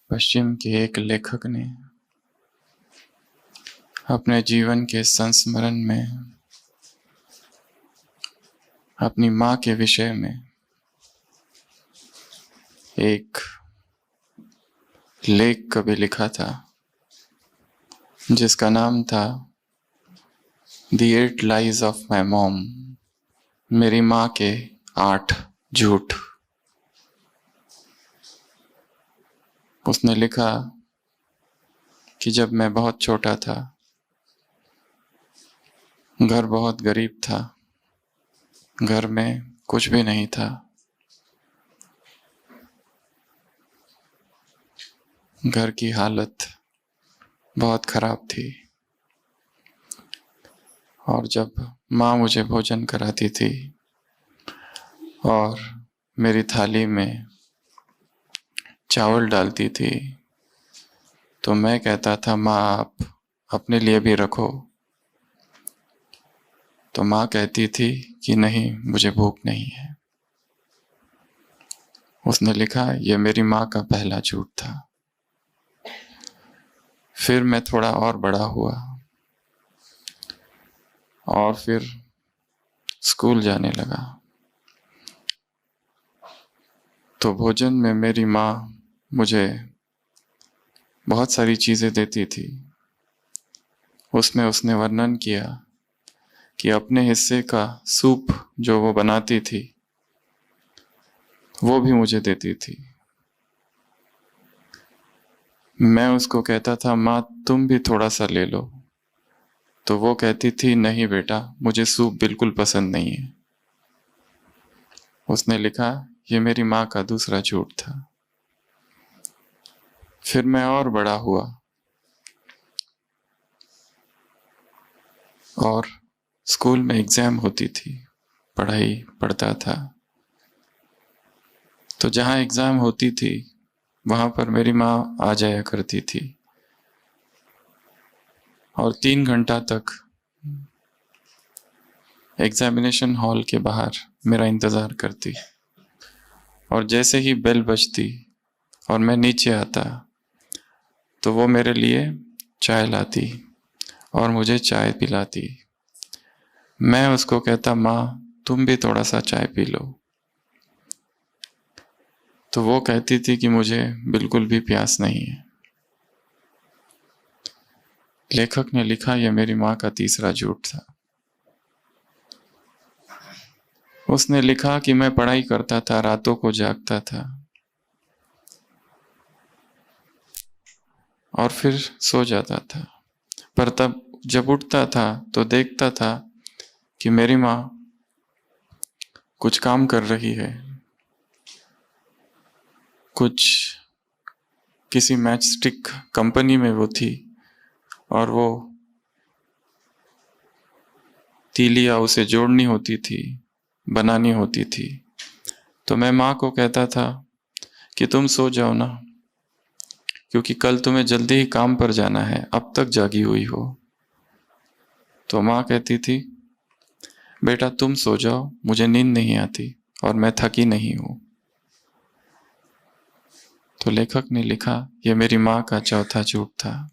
पश्चिम के एक लेखक ने अपने जीवन के संस्मरण में अपनी माँ के विषय में एक लेख कभी लिखा था जिसका नाम था the 8 lies of my mom, मेरी माँ के 8 झूठ। उसने लिखा कि जब मैं बहुत छोटा था, घर बहुत गरीब था, घर में कुछ भी नहीं था, घर की हालत बहुत खराब थी। और जब माँ मुझे भोजन कराती थी और मेरी थाली में चावल डालती थी तो मैं कहता था, माँ आप अपने लिए भी रखो। तो माँ कहती थी कि नहीं, मुझे भूख नहीं है। उसने लिखा, यह मेरी माँ का पहला झूठ था। फिर मैं थोड़ा और बड़ा हुआ और फिर स्कूल जाने लगा तो भोजन में मेरी माँ मुझे बहुत सारी चीज़ें देती थी। उसमें उसने वर्णन किया कि अपने हिस्से का सूप जो वो बनाती थी वो भी मुझे देती थी। मैं उसको कहता था, माँ तुम भी थोड़ा सा ले लो। तो वो कहती थी, नहीं बेटा, मुझे सूप बिल्कुल पसंद नहीं है। उसने लिखा, ये मेरी माँ का दूसरा झूठ था। फिर मैं और बड़ा हुआ और स्कूल में एग्जाम होती थी, पढ़ाई पढ़ता था। तो जहाँ एग्जाम होती थी वहाँ पर मेरी माँ आ जाया करती थी और 3 घंटा तक एग्जामिनेशन हॉल के बाहर मेरा इंतज़ार करती। और जैसे ही बेल बजती और मैं नीचे आता तो वो मेरे लिए चाय लाती और मुझे चाय पिलाती। मैं उसको कहता, माँ तुम भी थोड़ा सा चाय पी लो। तो वो कहती थी कि मुझे बिल्कुल भी प्यास नहीं है। लेखक ने लिखा, यह मेरी माँ का तीसरा झूठ था। उसने लिखा कि मैं पढ़ाई करता था, रातों को जागता था और फिर सो जाता था, पर तब जब उठता था तो देखता था कि मेरी माँ कुछ काम कर रही है। कुछ किसी मैच स्टिक कंपनी में वो थी और वो तीलियां उसे जोड़नी होती थी, बनानी होती थी। तो मैं माँ को कहता था कि तुम सो जाओ ना, क्योंकि कल तुम्हें जल्दी ही काम पर जाना है, अब तक जागी हुई हो। तो माँ कहती थी, बेटा तुम सो जाओ, मुझे नींद नहीं आती और मैं थकी नहीं हूं। तो लेखक ने लिखा, यह मेरी माँ का चौथा झूठ था।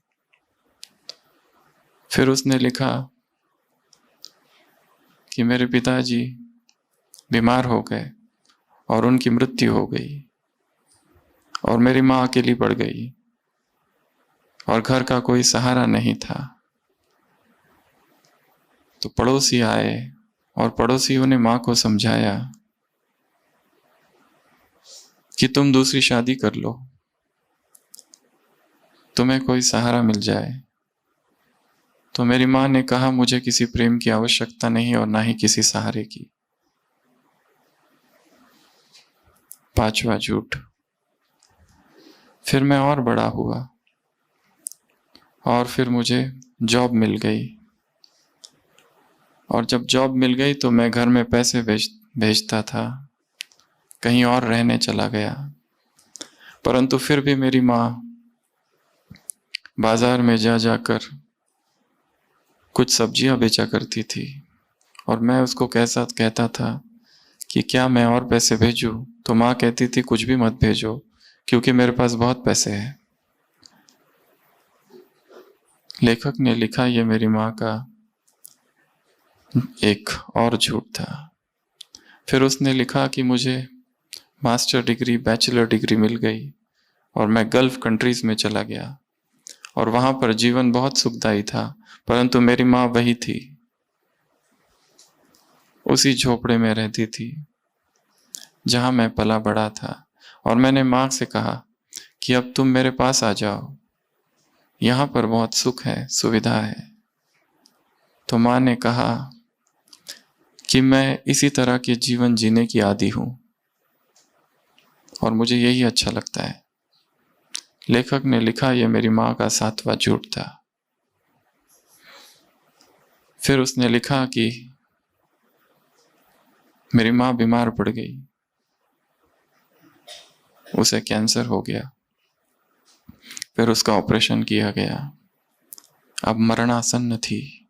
फिर उसने लिखा कि मेरे पिताजी बीमार हो गए और उनकी मृत्यु हो गई और मेरी माँ अकेली पड़ गई और घर का कोई सहारा नहीं था। तो पड़ोसी आए और पड़ोसियों ने माँ को समझाया कि तुम दूसरी शादी कर लो, तुम्हें कोई सहारा मिल जाए। तो मेरी माँ ने कहा, मुझे किसी प्रेम की आवश्यकता नहीं और ना ही किसी सहारे की। 5वां झूठ। फिर मैं और बड़ा हुआ और फिर मुझे जॉब मिल गई और जब जॉब मिल गई तो मैं घर में पैसे भेजता था, कहीं और रहने चला गया। परंतु फिर भी मेरी माँ बाजार में जा जाकर कुछ सब्जियां बेचा करती थी और मैं उसको कैसा कहता था कि क्या मैं और पैसे भेजूं। तो माँ कहती थी, कुछ भी मत भेजो, क्योंकि मेरे पास बहुत पैसे हैं। लेखक ने लिखा, ये मेरी माँ का एक और झूठ था। फिर उसने लिखा कि मुझे मास्टर डिग्री, बैचलर डिग्री मिल गई और मैं गल्फ कंट्रीज में चला गया और वहां पर जीवन बहुत सुखदायी था, परंतु मेरी माँ वही थी, उसी झोपड़े में रहती थी जहां मैं पला बड़ा था। और मैंने माँ से कहा कि अब तुम मेरे पास आ जाओ, यहाँ पर बहुत सुख है, सुविधा है। तो माँ ने कहा कि मैं इसी तरह के जीवन जीने की आदी हूं और मुझे यही अच्छा लगता है। लेखक ने लिखा, यह मेरी माँ का 7वां झूठ था। फिर उसने लिखा कि मेरी माँ बीमार पड़ गई, उसे कैंसर हो गया, फिर उसका ऑपरेशन किया गया, अब मरणासन्न थी,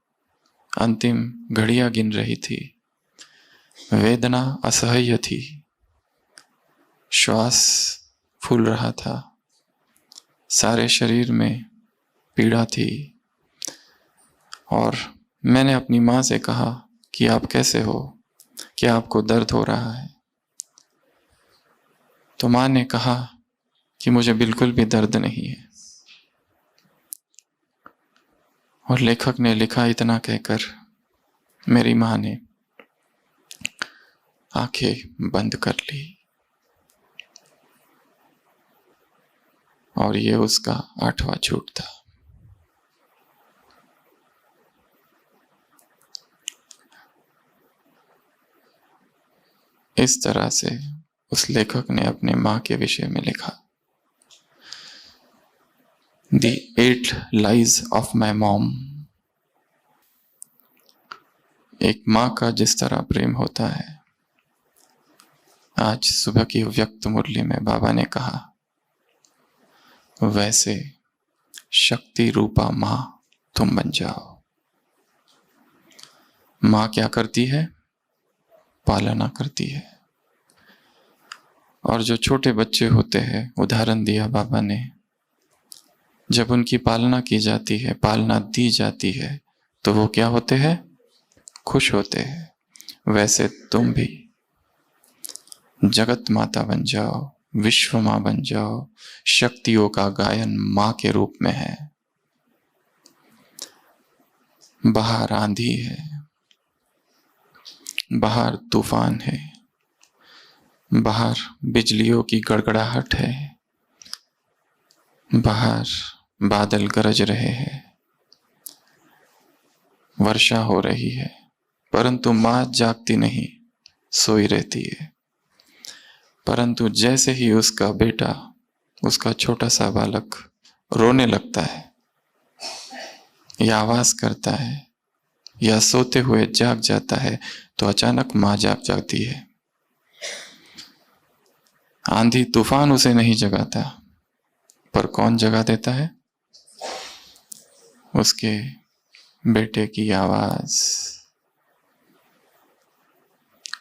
अंतिम घड़ियां गिन रही थी, वेदना असह्य थी, श्वास फूल रहा था, सारे शरीर में पीड़ा थी। और मैंने अपनी माँ से कहा कि आप कैसे हो, क्या आपको दर्द हो रहा है? तो माँ ने कहा कि मुझे बिल्कुल भी दर्द नहीं है। और लेखक ने लिखा, इतना कहकर मेरी माँ ने आंखें बंद कर ली और ये उसका 8वां झूठ था। इस तरह से उस लेखक ने अपने माँ के विषय में लिखा, The 8 Lies of My Mom। एक माँ का जिस तरह प्रेम होता है, आज सुबह की व्यक्त मुरली में बाबा ने कहा, वैसे शक्ति रूपा माँ तुम बन जाओ। माँ क्या करती है? पालना करती है। और जो छोटे बच्चे होते हैं, उदाहरण दिया बाबा ने, जब उनकी पालना की जाती है, पालना दी जाती है, तो वो क्या होते हैं? खुश होते हैं। वैसे तुम भी जगत माता बन जाओ, विश्व माँ बन जाओ। शक्तियों का गायन माँ के रूप में है। बाहर आंधी है, बाहर तूफान है, बाहर बिजलियों की गड़गड़ाहट है, बाहर बादल गरज रहे हैं, वर्षा हो रही है, परंतु माँ जागती नहीं, सोई रहती है। परंतु जैसे ही उसका बेटा, उसका छोटा सा बालक रोने लगता है या आवाज करता है या सोते हुए जाग जाता है, तो अचानक माँ जाग जाती है। आंधी तूफान उसे नहीं जगाता, पर कौन जगा देता है? उसके बेटे की आवाज।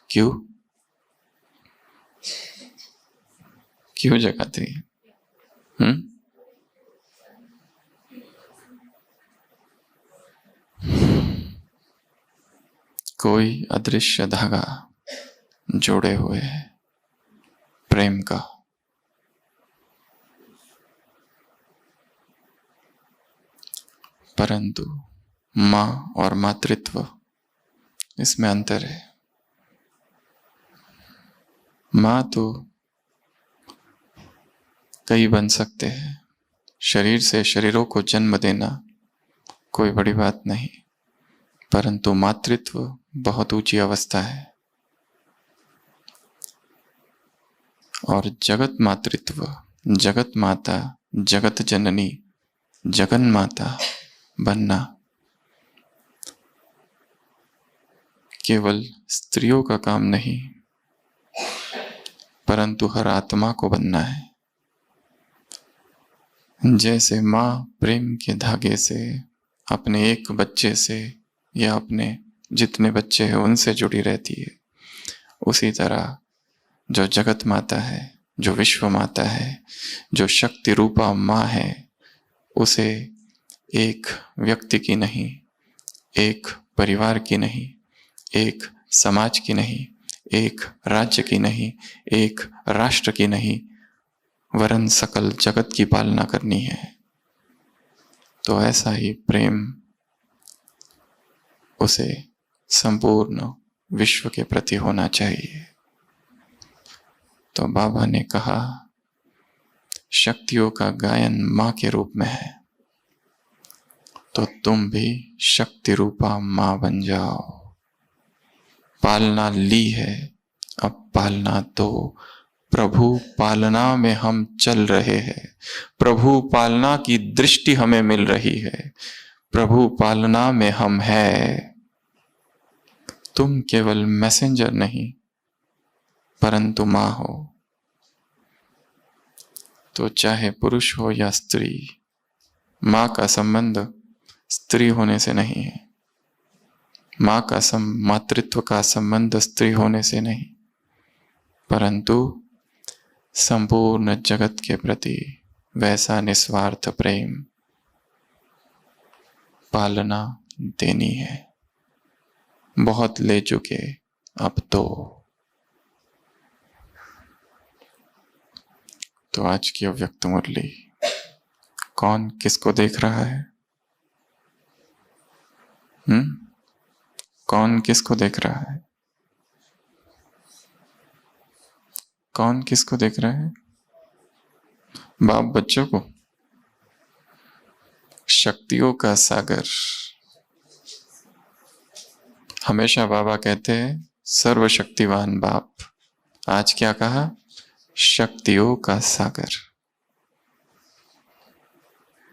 क्यों? क्यों जगाती है? कोई अदृश्य धागा जोड़े हुए है प्रेम का। परंतु माँ और मातृत्व, इसमें अंतर है। माँ तो कई बन सकते हैं, शरीर से शरीरों को जन्म देना कोई बड़ी बात नहीं, परंतु मातृत्व बहुत ऊंची अवस्था है। और जगत मातृत्व, जगत माता, जगत जननी, जगन माता बनना केवल स्त्रियों का काम नहीं, परंतु हर आत्मा को बनना है। जैसे माँ प्रेम के धागे से अपने एक बच्चे से या अपने जितने बच्चे हैं उनसे जुड़ी रहती है, उसी तरह जो जगत माता है, जो विश्व माता है, जो शक्ति रूपा माँ है, उसे एक व्यक्ति की नहीं, एक परिवार की नहीं, एक समाज की नहीं, एक राज्य की नहीं, एक राष्ट्र की नहीं, वरन सकल जगत की पालना करनी है। तो ऐसा ही प्रेम उसे संपूर्ण विश्व के प्रति होना चाहिए। तो बाबा ने कहा, शक्तियों का गायन मां के रूप में है, तो तुम भी शक्ति रूपा मां बन जाओ। पालना ली है, अब पालना दो। प्रभु पालना में हम चल रहे हैं, प्रभु पालना की दृष्टि हमें मिल रही है, प्रभु पालना में हम हैं। तुम केवल मैसेंजर नहीं परंतु मां हो। तो चाहे पुरुष हो या स्त्री, मां का संबंध स्त्री होने से नहीं है, मां का मातृत्व का संबंध स्त्री होने से नहीं, परंतु संपूर्ण जगत के प्रति वैसा निस्वार्थ प्रेम पालना देनी है। बहुत ले चुके, अब तो आज की अव्यक्त मुरली कौन किसको देख रहा है? कौन किसको देख रहा है? कौन किसको देख रहा है? बाप बच्चों को। शक्तियों का सागर। हमेशा बाबा कहते हैं सर्वशक्तिवान बाप। आज क्या कहा? शक्तियों का सागर।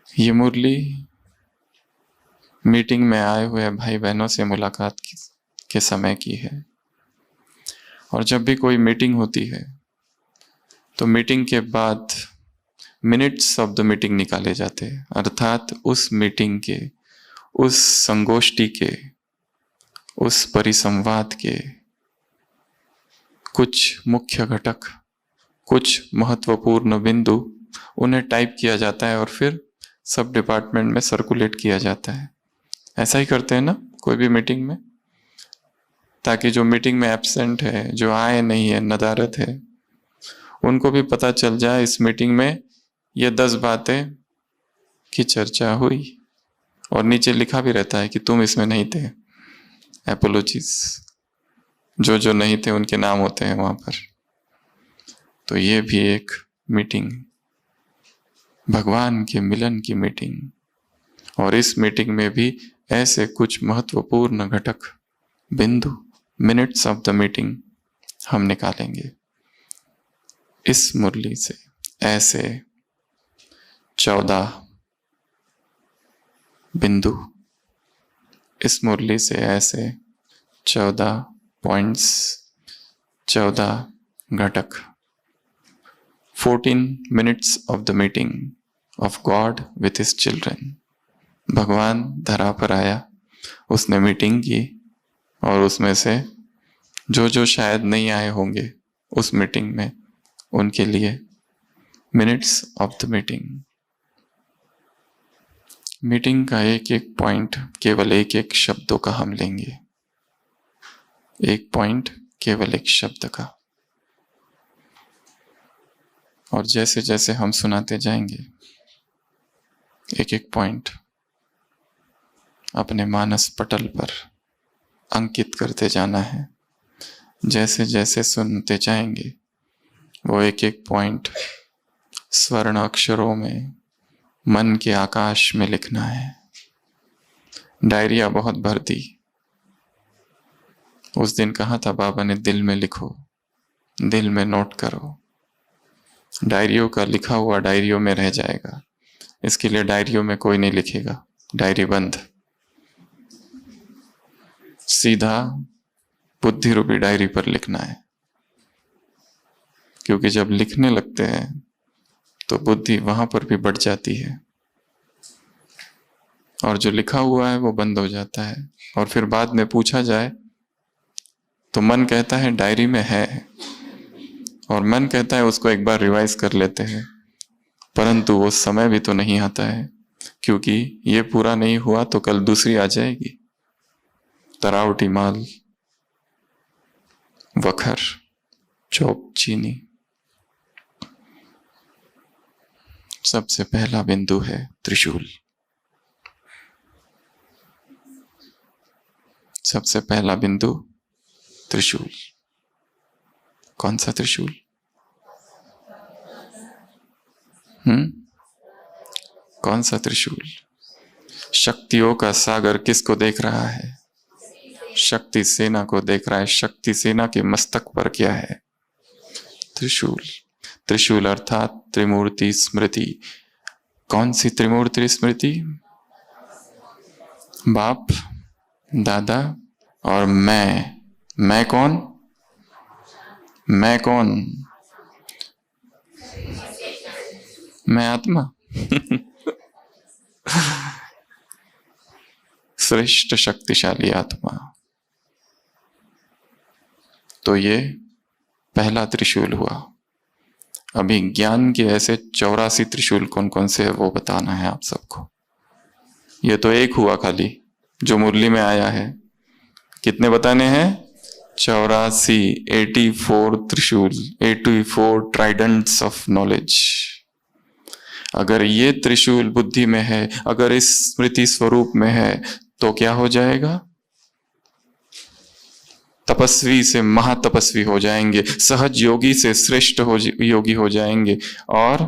ये मुरली मीटिंग में आए हुए भाई बहनों से मुलाकात के समय की है। और जब भी कोई मीटिंग होती है तो मीटिंग के बाद मिनट्स ऑफ द मीटिंग निकाले जाते हैं, अर्थात उस मीटिंग के, उस संगोष्ठी के, उस परिसंवाद के कुछ मुख्य घटक, कुछ महत्वपूर्ण बिंदु उन्हें टाइप किया जाता है और फिर सब डिपार्टमेंट में सर्कुलेट किया जाता है। ऐसा ही करते हैं ना कोई भी मीटिंग में, ताकि जो मीटिंग में एब्सेंट है, जो आए नहीं है, नदारत है, उनको भी पता चल जाए इस मीटिंग में ये 10 बातें की चर्चा हुई। और नीचे लिखा भी रहता है कि तुम इसमें नहीं थे, एपोलॉजीज। जो नहीं थे उनके नाम होते हैं वहां पर। तो ये भी एक मीटिंग, भगवान के मिलन की मीटिंग। और इस मीटिंग में भी ऐसे कुछ महत्वपूर्ण घटक, बिंदु, मिनट्स ऑफ द मीटिंग हम निकालेंगे। इस मुरली से ऐसे 14 बिंदु, इस मुरली से ऐसे 14 पॉइंट्स, 14 घटक, 14 minutes of the meeting of God with his children। भगवान धरा पर आया, उसने मीटिंग की, और उसमें से जो शायद नहीं आए होंगे उस मीटिंग में, उनके लिए minutes of the meeting. Meeting का एक एक पॉइंट केवल एक एक शब्दों का हम लेंगे, एक पॉइंट केवल एक शब्द का। और जैसे जैसे हम सुनाते जाएंगे एक एक पॉइंट अपने मानस पटल पर अंकित करते जाना है। जैसे जैसे सुनते जाएंगे वो एक एक पॉइंट स्वर्ण अक्षरों में मन के आकाश में लिखना है। डायरिया बहुत भर दी। उस दिन कहा था बाबा ने, दिल में लिखो, दिल में नोट करो। डायरियों का लिखा हुआ डायरियों में रह जाएगा, इसके लिए डायरियों में कोई नहीं लिखेगा, डायरी बंद। सीधा बुद्धि रूपी डायरी पर लिखना है, क्योंकि जब लिखने लगते हैं तो बुद्धि वहां पर भी बढ़ जाती है और जो लिखा हुआ है वो बंद हो जाता है। और फिर बाद में पूछा जाए तो मन कहता है डायरी में है, और मन कहता है उसको एक बार रिवाइज कर लेते हैं, परंतु वो समय भी तो नहीं आता है क्योंकि ये पूरा नहीं हुआ तो कल दूसरी आ जाएगी। तरावटी माल, वखर, चौक, चीनी। सबसे पहला बिंदु है त्रिशूल। सबसे पहला बिंदु त्रिशूल। कौन सा त्रिशूल? कौन सा त्रिशूल? शक्तियों का सागर किसको देख रहा है? शक्ति सेना को देख रहा है। शक्ति सेना के मस्तक पर क्या है? त्रिशूल। त्रिशूल अर्थात त्रिमूर्ति स्मृति। कौन सी त्रिमूर्ति स्मृति? बाप, दादा और मैं कौन? मैं कौन? मैं आत्मा। श्रेष्ठ शक्तिशाली आत्मा। तो ये पहला त्रिशूल हुआ। अभी ज्ञान के ऐसे 84 त्रिशूल कौन कौन से है वो बताना है आप सबको। ये तो एक हुआ खाली जो मुरली में आया है। कितने बताने हैं? 84, 84 त्रिशूल, 84 ट्राइडेंट्स ऑफ नॉलेज। अगर ये त्रिशूल बुद्धि में है, अगर इस स्मृति स्वरूप में है, तो क्या हो जाएगा? तपस्वी से महातपस्वी हो जाएंगे, सहज योगी से श्रेष्ठ योगी हो जाएंगे, और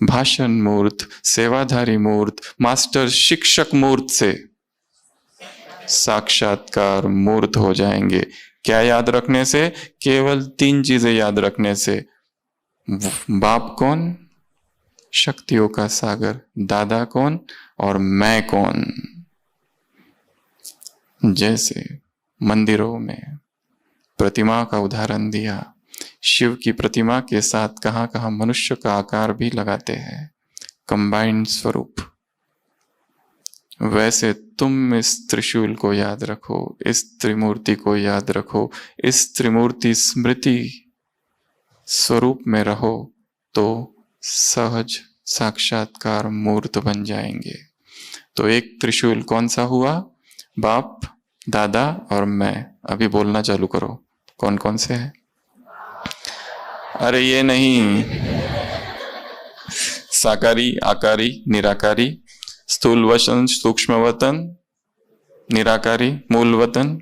भाषण मूर्त, सेवाधारी मूर्त, मास्टर शिक्षक मूर्त से साक्षात्कार मूर्त हो जाएंगे। क्या याद रखने से? केवल 3 चीजें याद रखने से। बाप कौन? शक्तियों का सागर। दादा कौन? और मैं कौन। जैसे मंदिरों में प्रतिमा का उदाहरण दिया, शिव की प्रतिमा के साथ कहां कहां मनुष्य का आकार भी लगाते हैं, कंबाइंड स्वरूप। वैसे तुम इस त्रिशूल को याद रखो, इस त्रिमूर्ति को याद रखो, इस त्रिमूर्ति स्मृति स्वरूप में रहो, तो सहज साक्षात्कार मूर्त बन जाएंगे। तो एक त्रिशूल कौन सा हुआ? बाप, दादा और मैं। अभी बोलना चालू करो, कौन कौन से है? अरे ये नहीं, साकारी, आकारी, निराकारी, स्थूल वचन, सूक्ष्म वतन, निराकारी, मूल वतन,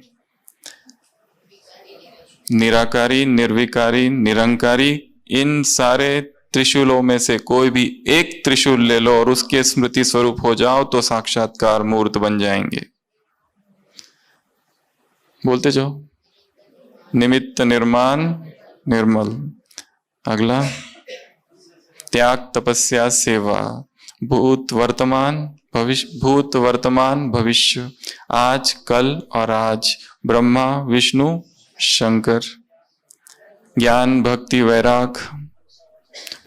निराकारी, निर्विकारी, निरंकारी। इन सारे त्रिशूलों में से कोई भी एक त्रिशूल ले लो और उसके स्मृति स्वरूप हो जाओ तो साक्षात्कार मूर्त बन जाएंगे। बोलते जाओ। निमित्त, निर्माण, निर्मल। अगला त्याग, तपस्या, सेवा, भूत, वर्तमान, भविष्य। भूत, वर्तमान, भविष्य, आज, कल और आज, ब्रह्मा, विष्णु, शंकर। ज्ञान, भक्ति, वैराग,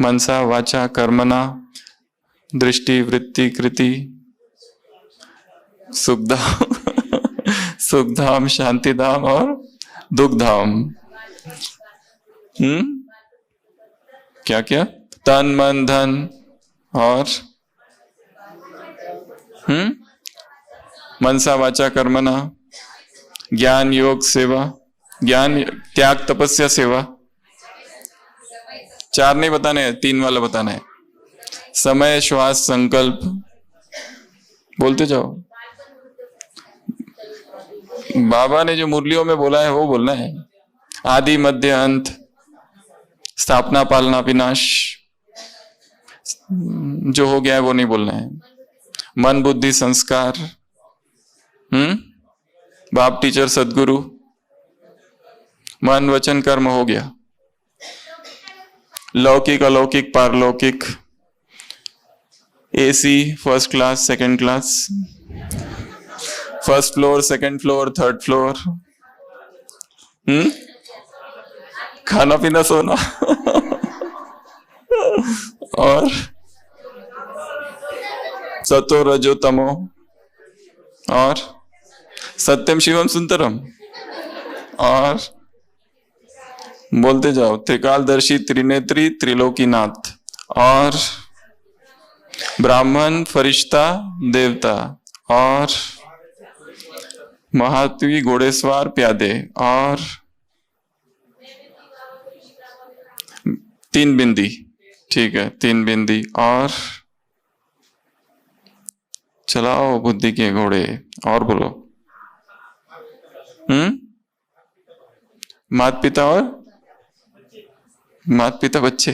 मनसा, वाचा, कर्मणा, दृष्टि, वृत्ति, कृति, सुखधाम, सुखधाम, शांतिधाम और दुखधाम। क्या क्या? तन, मन, धन और मनसा, वाचा, कर्मणा, ज्ञान, योग, सेवा। ज्ञान, त्याग, तपस्या, सेवा। 4 नहीं बताने हैं, 3 वाला बताना है। समय, श्वास, संकल्प। बोलते जाओ। बाबा ने जो मुरलियों में बोला है वो बोलना है। आदि, मध्य, अंत, स्थापना, पालना, विनाश। जो हो गया है वो नहीं बोलना है। मन, बुद्धि, संस्कार। बाप, टीचर, सदगुरु। मन, वचन, कर्म हो गया। लौकिक, अलौकिक, पारलौकिक। AC, first class, second class, first floor, second floor, third floor. खाना पीना, सोना और सतो, रजो, तमो और सत्यम, शिवम, सुंदरम। और बोलते जाओ। त्रिकालदर्शी, त्रिनेत्री, त्रिलोकीनाथ और ब्राह्मण, फरिश्ता, देवता और महात्वी, घोड़ेसवार, प्यादे और 3 बिंदी। ठीक है, 3 बिंदी और चलाओ बुद्धि के घोड़े। और बोलो। माता पिता और माता पिता बच्चे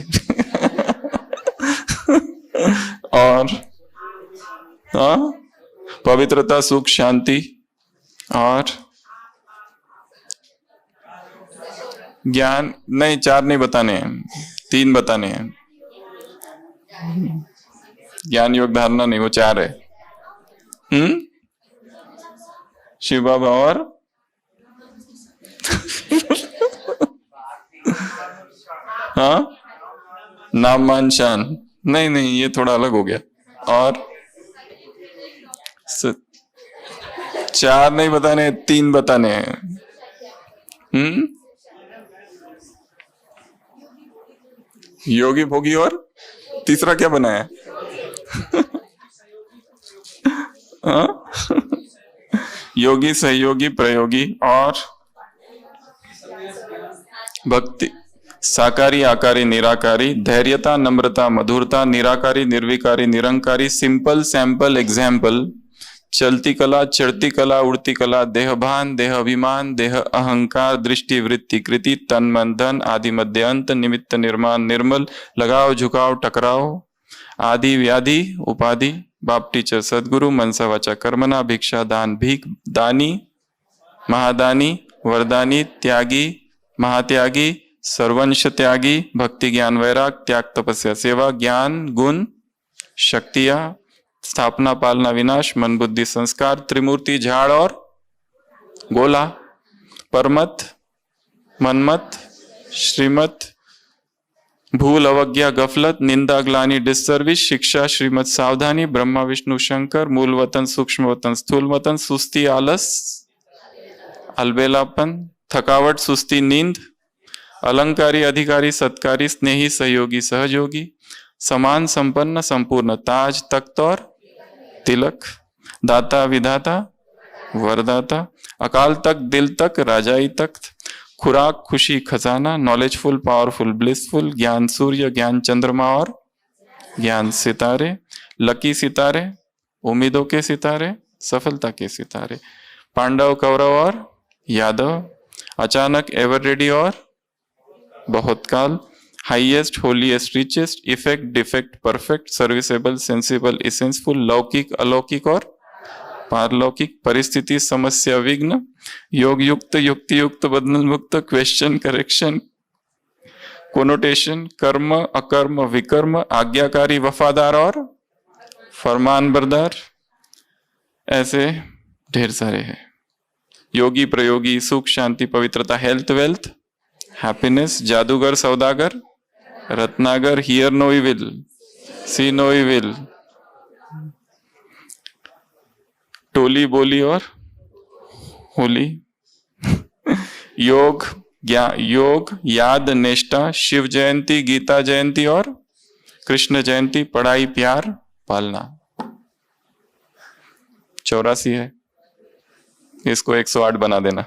और हाँ, पवित्रता, सुख, शांति और ज्ञान। नहीं, 4 नहीं बताने हैं, 3 बताने हैं। ज्ञान योग धारणा नहीं, वो 4 है। शिव बाबा और हाँ, नाम मान शान। नहीं नहीं, ये थोड़ा अलग हो गया। और 4 नहीं बताने, 3 बताने हैं। योगी भोगी और तीसरा क्या बनाया? हाँ? योगी, सहयोगी, प्रयोगी और भक्ति, साकारी, आकारी, निराकारी, धैर्यता, नम्रता, मधुरता, निराकारी, निर्विकारी, निरंकारी, सिंपल, सैंपल, एग्जाम्पल, चलती कला, चढ़ती कला, उड़ती कला, देहभान, देह अभिमान, देह अहंकार, दृष्टि, वृत्ति, कृति, तन, मन, धन, आदि, मध्य, अंत, निमित्त, निर्माण, निर्मल, लगाव, झुकाव, टकराव, आदि, व्याधि, उपाधि, बाप, टीचर, सदगुरु, मनसा, वाचा, कर्मणा, भिक्षा, दान, भीख, दानी, महादानी, वरदानी, त्यागी, महात्यागी, सर्वंश त्यागी, भक्ति, ज्ञान, वैराग, त्याग, तपस्या, सेवा, ज्ञान, गुण, शक्तियां, स्थापना, पालना, विनाश, मन, बुद्धि, संस्कार, त्रिमूर्ति, झाड़ और गोला, परमत, मनमत, श्रीमत, भूल, अवज्ञा, गफलत, निंदा, ग्लानि, डिसर्विस, शिक्षा, श्रीमत, सावधानी, ब्रह्मा, विष्णु, शंकर, मूल वतन, सूक्ष्म वतन, स्थूल वतन, सुस्ती, आलस, अलबेलापन, थकावट, सुस्ती, नींद, अलंकारी, अधिकारी, सत्कारी, स्नेही, सहयोगी, सहयोगी, समान, संपन्न, संपूर्ण, ताज, तख्त और तिलक, दाता, विधाता, वरदाता, अकाल तक, दिल तक, राजाई तख्त, खुराक, खुशी, खजाना, नॉलेजफुल, पावरफुल, ब्लिसफुल, ज्ञान सूर्य, ज्ञान चंद्रमा और ज्ञान सितारे, लकी सितारे, उम्मीदों के सितारे, सफलता के सितारे, पांडव, कौरव और यादव, अचानक, एवर रेडी और बहुत काल, highest, holiest, richest, effect, defect, perfect, serviceable, sensible, essenceful, लौकिक, अलौकिक और पारलौकिक, परिस्थिति, समस्या, विघ्न, योग युक्त, युक्ति युक्त, बंधन मुक्त, क्वेश्चन, करेक्शन, कोनोटेशन, कर्म, अकर्म, विकर्म, आज्ञाकारी, वफादार और फरमान बरदार। ऐसे ढेर सारे हैं। योगी, प्रयोगी, सुख, शांति, पवित्रता, हेल्थ, वेल्थ, हैप्पीनेस, जादूगर, सौदागर, रत्नागर, hear no evil, see no evil, टोली, बोली और होली, योग, योग, याद, निष्ठा, शिव जयंती, गीता जयंती और कृष्ण जयंती, पढ़ाई, प्यार, पालना। 84 है, इसको 108 बना देना।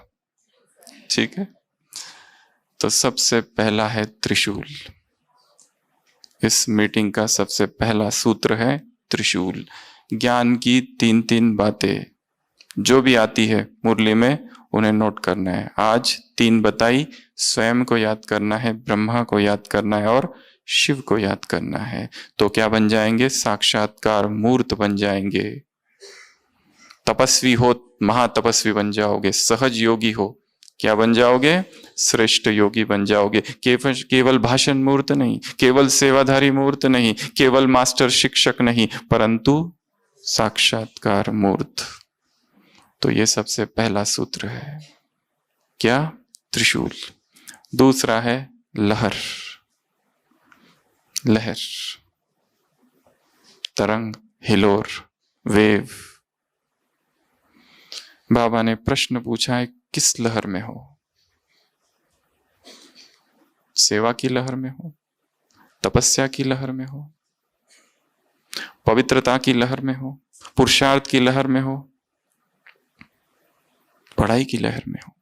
ठीक है, तो सबसे पहला है त्रिशूल। इस मीटिंग का सबसे पहला सूत्र है त्रिशूल। ज्ञान की 3 बातें जो भी आती है मुरली में, उन्हें नोट करना है। आज 3 बताई, स्वयं को याद करना है, ब्रह्मा को याद करना है और शिव को याद करना है। तो क्या बन जाएंगे? साक्षात्कार मूर्त बन जाएंगे। तपस्वी हो, महातपस्वी बन जाओगे। सहज योगी हो, क्या बन जाओगे? श्रेष्ठ योगी बन जाओगे। केवल भाषण मूर्त नहीं, केवल सेवाधारी मूर्त नहीं, केवल मास्टर शिक्षक नहीं, परंतु साक्षात्कार मूर्त। तो ये सबसे पहला सूत्र है। क्या? त्रिशूल। दूसरा है लहर। लहर, तरंग, हिलोर, वेव। बाबा ने प्रश्न पूछा है, किस लहर में हो? सेवा की लहर में हो? तपस्या की लहर में हो? पवित्रता की लहर में हो, पुरुषार्थ की लहर में हो, पढ़ाई की लहर में हो,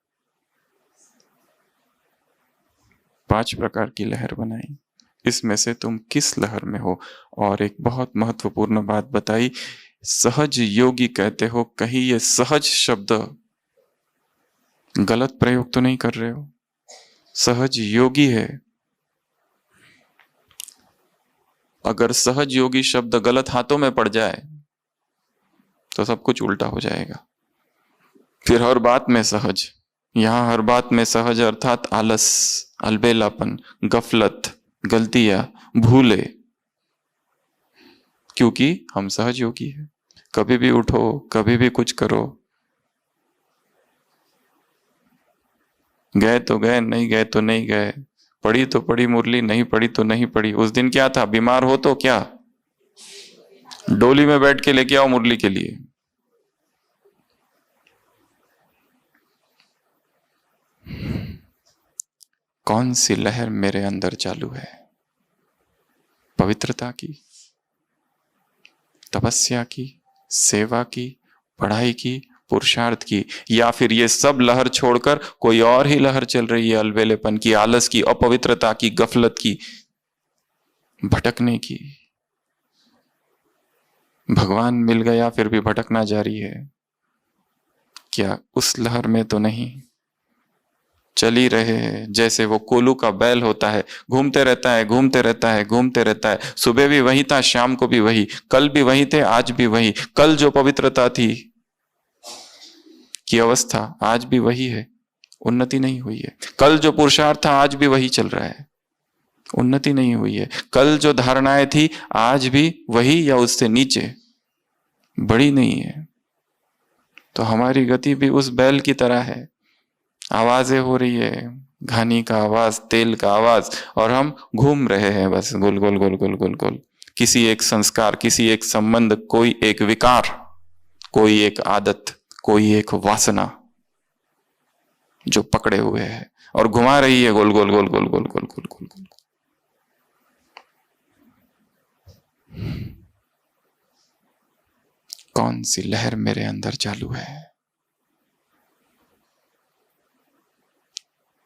5 प्रकार की लहर बनाई। इसमें से तुम किस लहर में हो? और एक बहुत महत्वपूर्ण बात बताई, सहज योगी कहते हो, कहीं ये सहज शब्द गलत प्रयोग तो नहीं कर रहे हो? सहज योगी है। अगर सहज योगी शब्द गलत हाथों में पड़ जाए तो सब कुछ उल्टा हो जाएगा। फिर हर बात में सहज, यहां हर बात में सहज अर्थात आलस, अलबेलापन, गफलत, गलतियां, भूले, क्योंकि हम सहज योगी हैं। कभी भी उठो, कभी भी कुछ करो, गए तो गए, नहीं गए तो नहीं गए, पढ़ी तो पढ़ी मुरली, नहीं पढ़ी तो नहीं पढ़ी। उस दिन क्या था, बीमार हो तो क्या, डोली में बैठ के लेके आओ मुरली के लिए। कौन सी लहर मेरे अंदर चालू है? पवित्रता की, तपस्या की, सेवा की, पढ़ाई की, पुरुषार्थ की, या फिर ये सब लहर छोड़कर कोई और ही लहर चल रही है, अलबेलेपन की, आलस की, अपवित्रता की, गफलत की, भटकने की। भगवान मिल गया फिर भी भटकना जारी है। क्या उस लहर में तो नहीं? चल ही रहे हैं जैसे वो कोलू का बैल होता है, घूमते रहता है, घूमते रहता है, घूमते रहता है। सुबह भी वही था, शाम को भी वही, कल भी वही थे, आज भी वही। कल जो पवित्रता थी की अवस्था आज भी वही है, उन्नति नहीं हुई है। कल जो पुरुषार्थ था आज भी वही चल रहा है, उन्नति नहीं हुई है। कल जो धारणाएं थी आज भी वही या उससे नीचे, बड़ी नहीं है। तो हमारी गति भी उस बैल की तरह है, आवाजें हो रही है, घानी का आवाज, तेल का आवाज, और हम घूम रहे हैं बस गोल गोल गोल गोल गोल गोल। किसी एक संस्कार, किसी एक संबंध, कोई एक विकार, कोई एक आदत, कोई एक वासना जो पकड़े हुए है और घुमा रही है गोल गोल गोल गोल गोल गोल गोल गोल गोल। कौन सी लहर मेरे अंदर चालू है?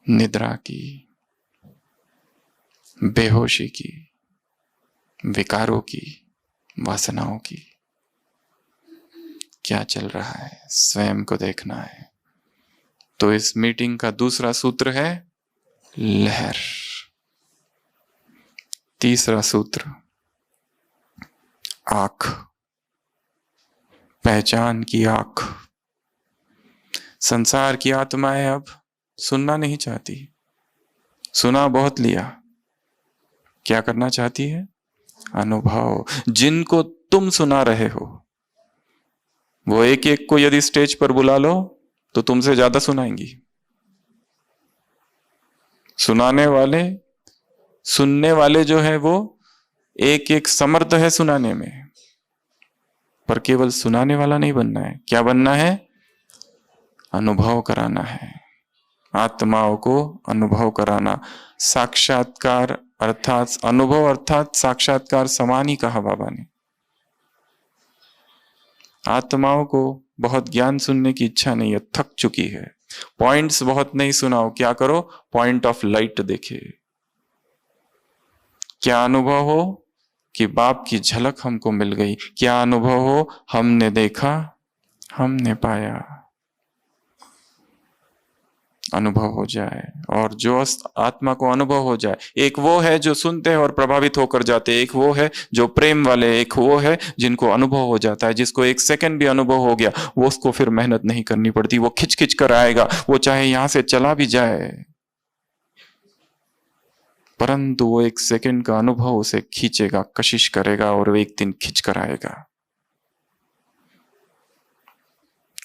निद्रा की, बेहोशी की, विकारों की, वासनाओं की? क्या चल रहा है, स्वयं को देखना है। तो इस मीटिंग का दूसरा सूत्र है लहर। तीसरा सूत्र आंख, पहचान की आंख। संसार की आत्माएं अब सुनना नहीं चाहती, सुना बहुत लिया, क्या करना चाहती है? अनुभव। जिनको तुम सुना रहे हो वो एक एक को यदि स्टेज पर बुला लो तो तुमसे ज्यादा सुनाएंगी। सुनाने वाले, सुनने वाले जो है वो एक एक समर्थ है सुनाने में, पर केवल सुनाने वाला नहीं बनना है। क्या बनना है? अनुभव कराना है, आत्माओं को अनुभव कराना। साक्षात्कार अर्थात अनुभव अर्थात साक्षात्कार समान ही कहा बाबा ने। आत्माओं को बहुत ज्ञान सुनने की इच्छा नहीं है, थक चुकी है। पॉइंट्स बहुत नहीं सुनाओ, क्या करो? पॉइंट ऑफ लाइट देखे। क्या अनुभव हो कि बाप की झलक हमको मिल गई। क्या अनुभव हो? हमने देखा, हमने पाया। अनुभव हो जाए, और जो आत्मा को अनुभव हो जाए, एक वो है जो सुनते हैं और प्रभावित होकर जाते, एक वो है जो प्रेम वाले, एक वो है जिनको अनुभव हो जाता है। जिसको एक सेकंड भी अनुभव हो गया वो उसको फिर मेहनत नहीं करनी पड़ती, वो खिंच खिंच कर आएगा। वो चाहे यहां से चला भी जाए परंतु वो एक सेकंड का अनुभव उसे खींचेगा, कशिश करेगा और वो एक दिन खिंच कर आएगा।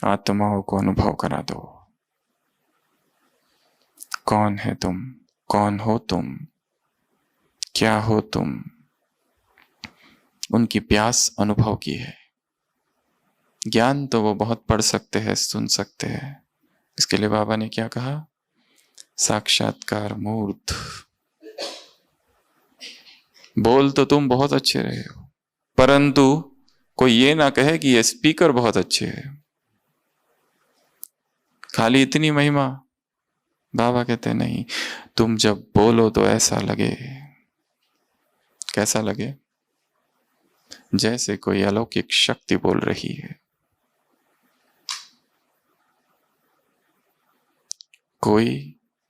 आत्माओं को अनुभव करा दो। कौन है तुम? कौन हो तुम? क्या हो तुम? उनकी प्यास अनुभव की है। ज्ञान तो वो बहुत पढ़ सकते हैं, सुन सकते हैं। इसके लिए बाबा ने क्या कहा? साक्षात्कार मूर्त। बोल तो तुम बहुत अच्छे रहे हो, परंतु कोई ये ना कहे कि ये स्पीकर बहुत अच्छे है, खाली इतनी महिमा। बाबा कहते नहीं, तुम जब बोलो तो ऐसा लगे, कैसा लगे? जैसे कोई अलौकिक शक्ति बोल रही है, कोई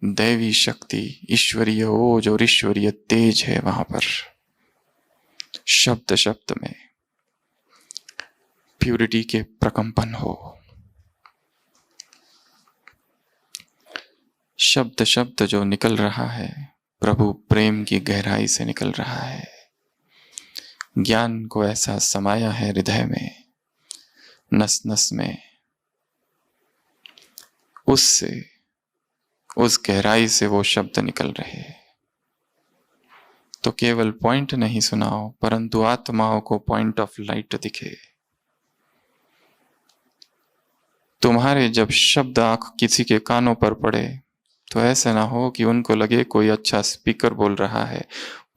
दैवी शक्ति, ईश्वरीय ओज और ईश्वरीय तेज है वहां पर। शब्द शब्द में प्यूरिटी के प्रकंपन हो, शब्द शब्द जो निकल रहा है प्रभु प्रेम की गहराई से निकल रहा है। ज्ञान को ऐसा समाया है हृदय में, नस नस में, उससे, उस गहराई से वो शब्द निकल रहे हैं। तो केवल पॉइंट नहीं सुनाओ, परंतु आत्माओं को पॉइंट ऑफ लाइट दिखे। तुम्हारे जब शब्द आंख किसी के कानों पर पड़े तो ऐसा ना हो कि उनको लगे कोई अच्छा स्पीकर बोल रहा है,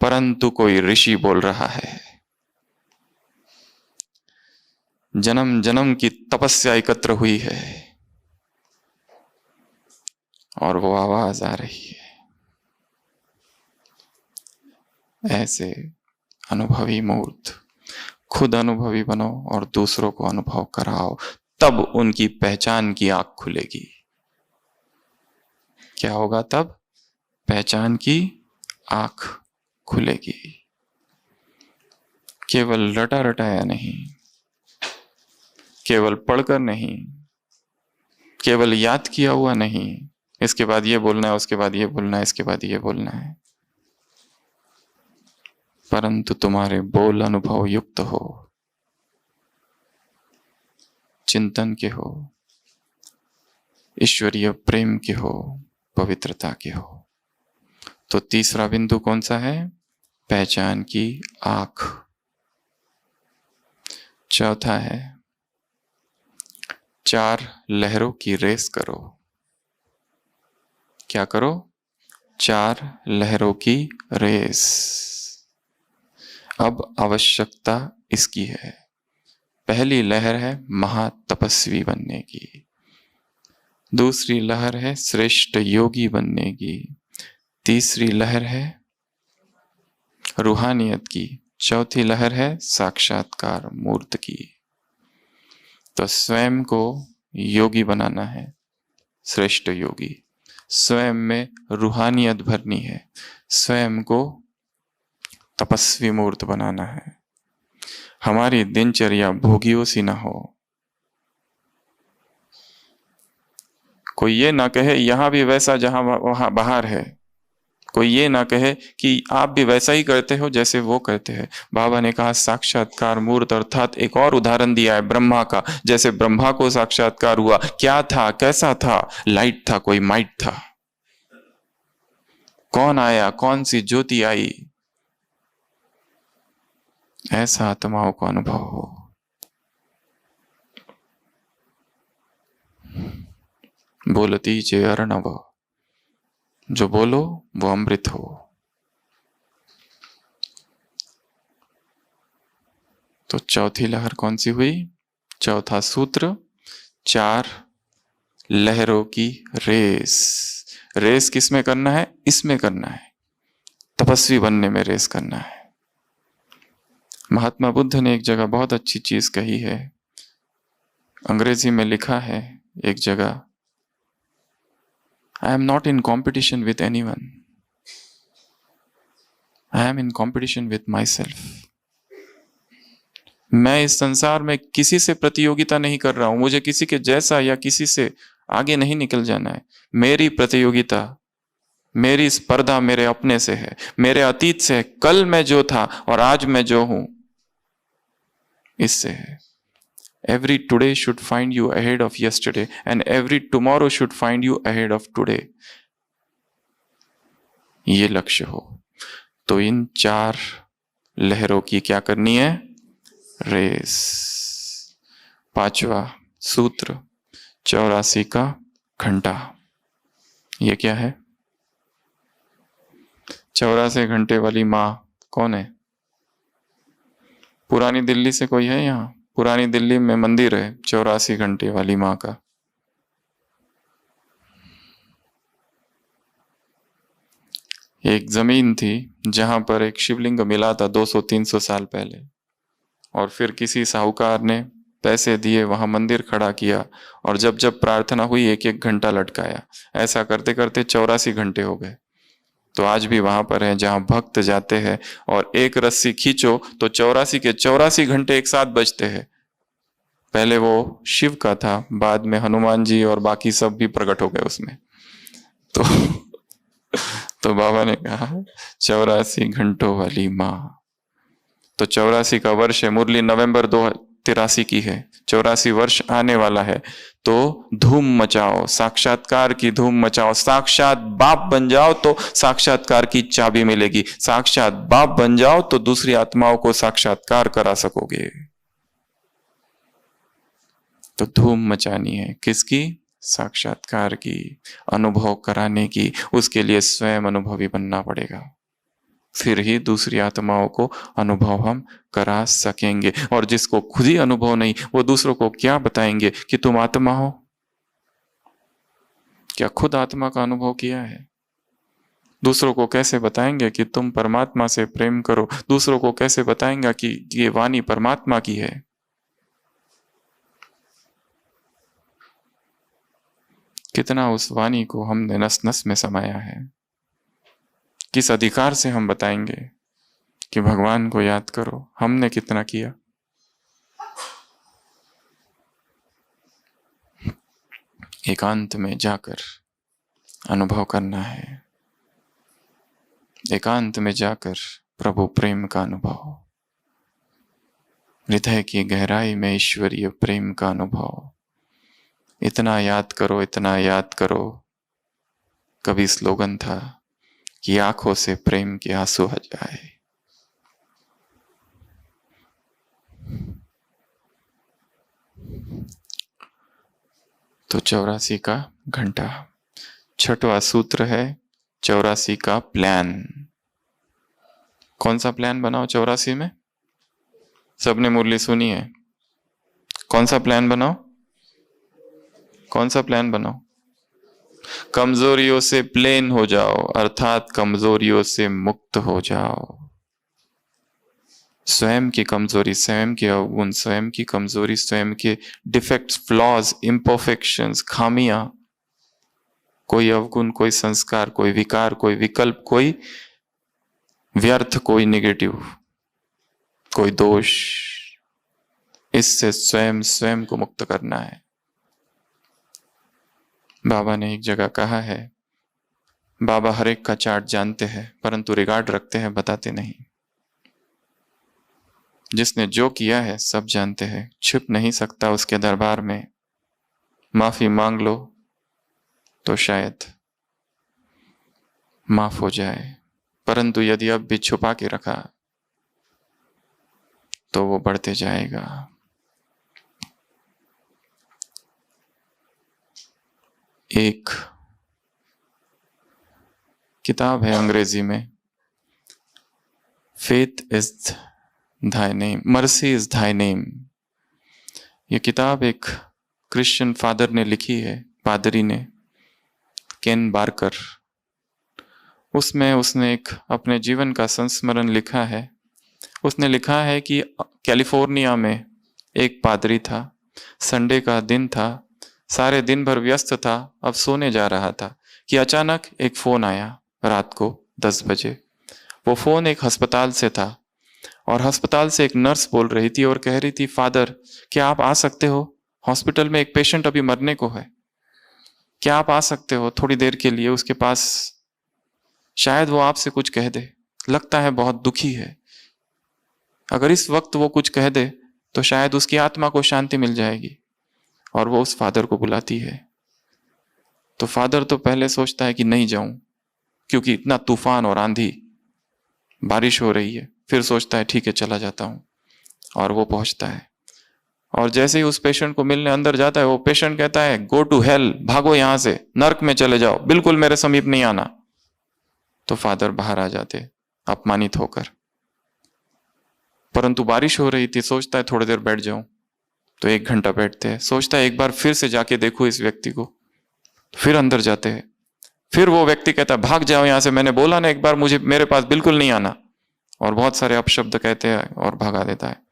परंतु कोई ऋषि बोल रहा है। जन्म जन्म की तपस्या एकत्र हुई है और वो आवाज आ रही है। ऐसे अनुभवी मूर्त, खुद अनुभवी बनो और दूसरों को अनुभव कराओ, तब उनकी पहचान की आंख खुलेगी। क्या होगा तब? पहचान की आंख खुलेगी। केवल रटा रटाया नहीं, केवल पढ़कर नहीं, केवल याद किया हुआ नहीं, इसके बाद ये बोलना है, उसके बाद ये बोलना है, इसके बाद ये बोलना है, परंतु तुम्हारे बोल अनुभव युक्त हो, चिंतन के हो, ईश्वरीय प्रेम के हो, पवित्रता के हो। तो तीसरा बिंदु कौन सा है? पहचान की आंख। चौथा है 4 लहरों की रेस करो। क्या करो? 4 लहरों की रेस। अब आवश्यकता इसकी है। पहली लहर है महातपस्वी बनने की, दूसरी लहर है श्रेष्ठ योगी बनने की, तीसरी लहर है रूहानियत की, चौथी लहर है साक्षात्कार मूर्त की। तो स्वयं को योगी बनाना है, श्रेष्ठ योगी, स्वयं में रूहानियत भरनी है, स्वयं को तपस्वी मूर्त बनाना है। हमारी दिनचर्या भोगियों सी ना हो। कोई ये ना कहे यहां भी वैसा जहां वहां बाहर है, कोई ये ना कहे कि आप भी वैसा ही करते हो जैसे वो करते हैं। बाबा ने कहा साक्षात्कार मूर्त, अर्थात एक और उदाहरण दिया है ब्रह्मा का। जैसे ब्रह्मा को साक्षात्कार हुआ, क्या था, कैसा था? लाइट था, कोई माइट था। कौन आया, कौन सी ज्योति आई? ऐसा आत्माओं को अनुभव हो। बोलती जे अर्णव, जो बोलो वो अमृत हो। तो चौथी लहर कौन सी हुई? चौथा सूत्र, 4 लहरों की रेस। रेस किस में करना है? इसमें करना है, तपस्वी बनने में रेस करना है। महात्मा बुद्ध ने एक जगह बहुत अच्छी चीज कही है, अंग्रेजी में लिखा है एक जगह, I am not in competition with anyone. I am in competition with myself. मैं इस संसार में किसी से प्रतियोगिता नहीं कर रहा हूं, मुझे किसी के जैसा या किसी से आगे नहीं निकल जाना है। मेरी प्रतियोगिता, मेरी स्पर्धा मेरे अपने से है, मेरे अतीत से है। कल मैं जो था और आज मैं जो हूं, इससे है। Every today should find you ahead of yesterday and every tomorrow should find you ahead of today. ये लक्ष्य हो तो इन 4 लहरों की क्या करनी है? रेस। 5वां सूत्र, 84 का घंटा। ये क्या है? 84 घंटे वाली माँ कौन है? पुरानी दिल्ली से कोई है यहाँ? पुरानी दिल्ली में मंदिर है 84 घंटे वाली माँ का। एक जमीन थी जहां पर एक शिवलिंग मिला था 200-300 साल पहले, और फिर किसी साहूकार ने पैसे दिए, वहां मंदिर खड़ा किया, और जब जब प्रार्थना हुई 1-1 घंटा लटकाया। ऐसा करते करते 84 घंटे हो गए। तो आज भी वहां पर है जहां भक्त जाते हैं और एक रस्सी खींचो तो 84 के 84 घंटे एक साथ बजते हैं। पहले वो शिव का था, बाद में हनुमान जी और बाकी सब भी प्रकट हो गए उसमें। तो तो बाबा ने कहा 84 घंटों वाली माँ। तो 84 का वर्ष है, मुरली नवंबर 2083 की है, 84 वर्ष आने वाला है। तो धूम मचाओ, साक्षात्कार की धूम मचाओ। साक्षात बाप बन जाओ तो साक्षात्कार की चाबी मिलेगी। साक्षात बाप बन जाओ तो दूसरी आत्माओं को साक्षात्कार करा सकोगे। तो धूम मचानी है किसकी? साक्षात्कार की, अनुभव कराने की। उसके लिए स्वयं अनुभवी बनना पड़ेगा, फिर ही दूसरी आत्माओं को अनुभव हम करा सकेंगे। और जिसको खुद ही अनुभव नहीं, वो दूसरों को क्या बताएंगे कि तुम आत्मा हो? क्या खुद आत्मा का अनुभव किया है? दूसरों को कैसे बताएंगे कि तुम परमात्मा से प्रेम करो? दूसरों को कैसे बताएंगे कि ये वाणी परमात्मा की है? कितना उस वाणी को हमने नस नस में समाया है। किस अधिकार से हम बताएंगे कि भगवान को याद करो? हमने कितना किया? एकांत में जाकर अनुभव करना है, एकांत में जाकर प्रभु प्रेम का अनुभव, हृदय की गहराई में ईश्वरीय प्रेम का अनुभव। इतना याद करो, इतना याद करो। कभी स्लोगन था कि आंखों से प्रेम के आंसू आ जाए। तो 84 का घंटा, छठवां सूत्र है 84 का प्लान। कौन सा प्लान बनाओ 84 में? सबने मुरली सुनी है। कौन सा प्लान बनाओ? कौन सा प्लान बनाओ? कमजोरियों से प्लेन हो जाओ, अर्थात कमजोरियों से मुक्त हो जाओ। स्वयं की कमजोरी, स्वयं के अवगुण, स्वयं की कमजोरी, स्वयं के डिफेक्ट्स, फ्लॉज, इम्परफेक्शंस, खामियां, कोई अवगुण, कोई संस्कार, कोई विकार, कोई विकल्प, कोई व्यर्थ, कोई नेगेटिव, कोई दोष, इससे स्वयं स्वयं को मुक्त करना है। बाबा ने एक जगह कहा है, बाबा हर एक का चार्ट जानते हैं परंतु रिगार्ड रखते हैं, बताते नहीं। जिसने जो किया है सब जानते हैं, छिप नहीं सकता उसके दरबार में। माफी मांग लो तो शायद माफ हो जाए, परंतु यदि अब भी छुपा के रखा तो वो बढ़ते जाएगा। एक किताब है अंग्रेजी में, faith is thy name, mercy is thy name. ये किताब एक क्रिश्चियन फादर ने लिखी है, पादरी ने, केन बार्कर। उसमें उसने एक अपने जीवन का संस्मरण लिखा है। उसने लिखा है कि कैलिफोर्निया में एक पादरी था, संडे का दिन था, सारे दिन भर व्यस्त था, अब सोने जा रहा था कि अचानक एक फोन आया रात को 10 बजे। वो फोन एक अस्पताल से था और अस्पताल से एक नर्स बोल रही थी और कह रही थी, फादर क्या आप आ सकते हो? हॉस्पिटल में एक पेशेंट अभी मरने को है, क्या आप आ सकते हो थोड़ी देर के लिए उसके पास? शायद वो आपसे कुछ कह दे, लगता है बहुत दुखी है। अगर इस वक्त वो कुछ कह दे तो शायद उसकी आत्मा को शांति मिल जाएगी। और वो उस फादर को बुलाती है। तो फादर तो पहले सोचता है कि नहीं जाऊं, क्योंकि इतना तूफान और आंधी, बारिश हो रही है। फिर सोचता है ठीक है चला जाता हूं, और वो पहुंचता है। और जैसे ही उस पेशेंट को मिलने अंदर जाता है, वो पेशेंट कहता है, गो टू हेल, भागो यहां से, नर्क में चले जाओ, बिल्कुल मेरे समीप नहीं आना। तो फादर बाहर आ जाते अपमानित होकर। परंतु बारिश हो रही थी, सोचता है थोड़ी देर बैठ जाऊं, तो 1 घंटा बैठते हैं। सोचता है एक बार फिर से जाके देखो इस व्यक्ति को, फिर अंदर जाते हैं। फिर वो व्यक्ति कहता है भाग जाओ यहां से, मैंने बोला ना एक बार मुझे मेरे पास बिल्कुल नहीं आना, और बहुत सारे अपशब्द कहते हैं और भगा देता है।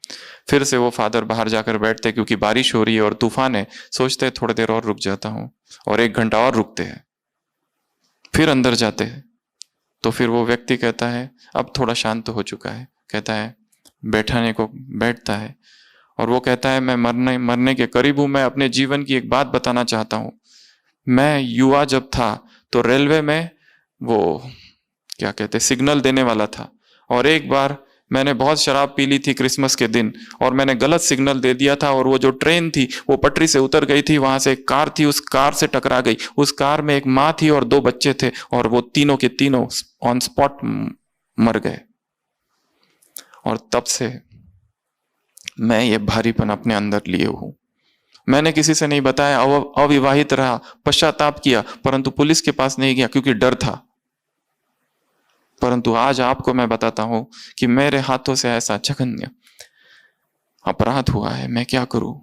फिर से वो फादर बाहर जाकर बैठते हैं, क्योंकि बारिश हो रही है और तूफान है। सोचते हैं थोड़ी देर और रुक जाता हूं, और 1 घंटा और रुकते हैं। फिर अंदर जाते हैं, तो फिर वो व्यक्ति कहता है अब थोड़ा शांत हो चुका है, कहता है बैठाने को बैठता है, और वो कहता है मैं मरने के करीब हूं, मैं अपने जीवन की एक बात बताना चाहता हूं। मैं युवा जब था तो रेलवे में वो क्या कहते सिग्नल देने वाला था, और एक बार मैंने बहुत शराब पी ली थी क्रिसमस के दिन, और मैंने गलत सिग्नल दे दिया था, और वो जो ट्रेन थी वो पटरी से उतर गई थी। वहां से एक कार थी, उस कार से टकरा गई। उस कार में एक माँ थी और 2 बच्चे थे, और वो तीनों के तीनों ऑन स्पॉट मर गए। और तब से मैं ये भारीपन अपने अंदर लिए हूं। मैंने किसी से नहीं बताया, अविवाहित रहा, पश्चाताप किया, परंतु पुलिस के पास नहीं गया क्योंकि डर था। परंतु आज आपको मैं बताता हूं कि मेरे हाथों से ऐसा जघन्य अपराध हुआ है, मैं क्या करूं।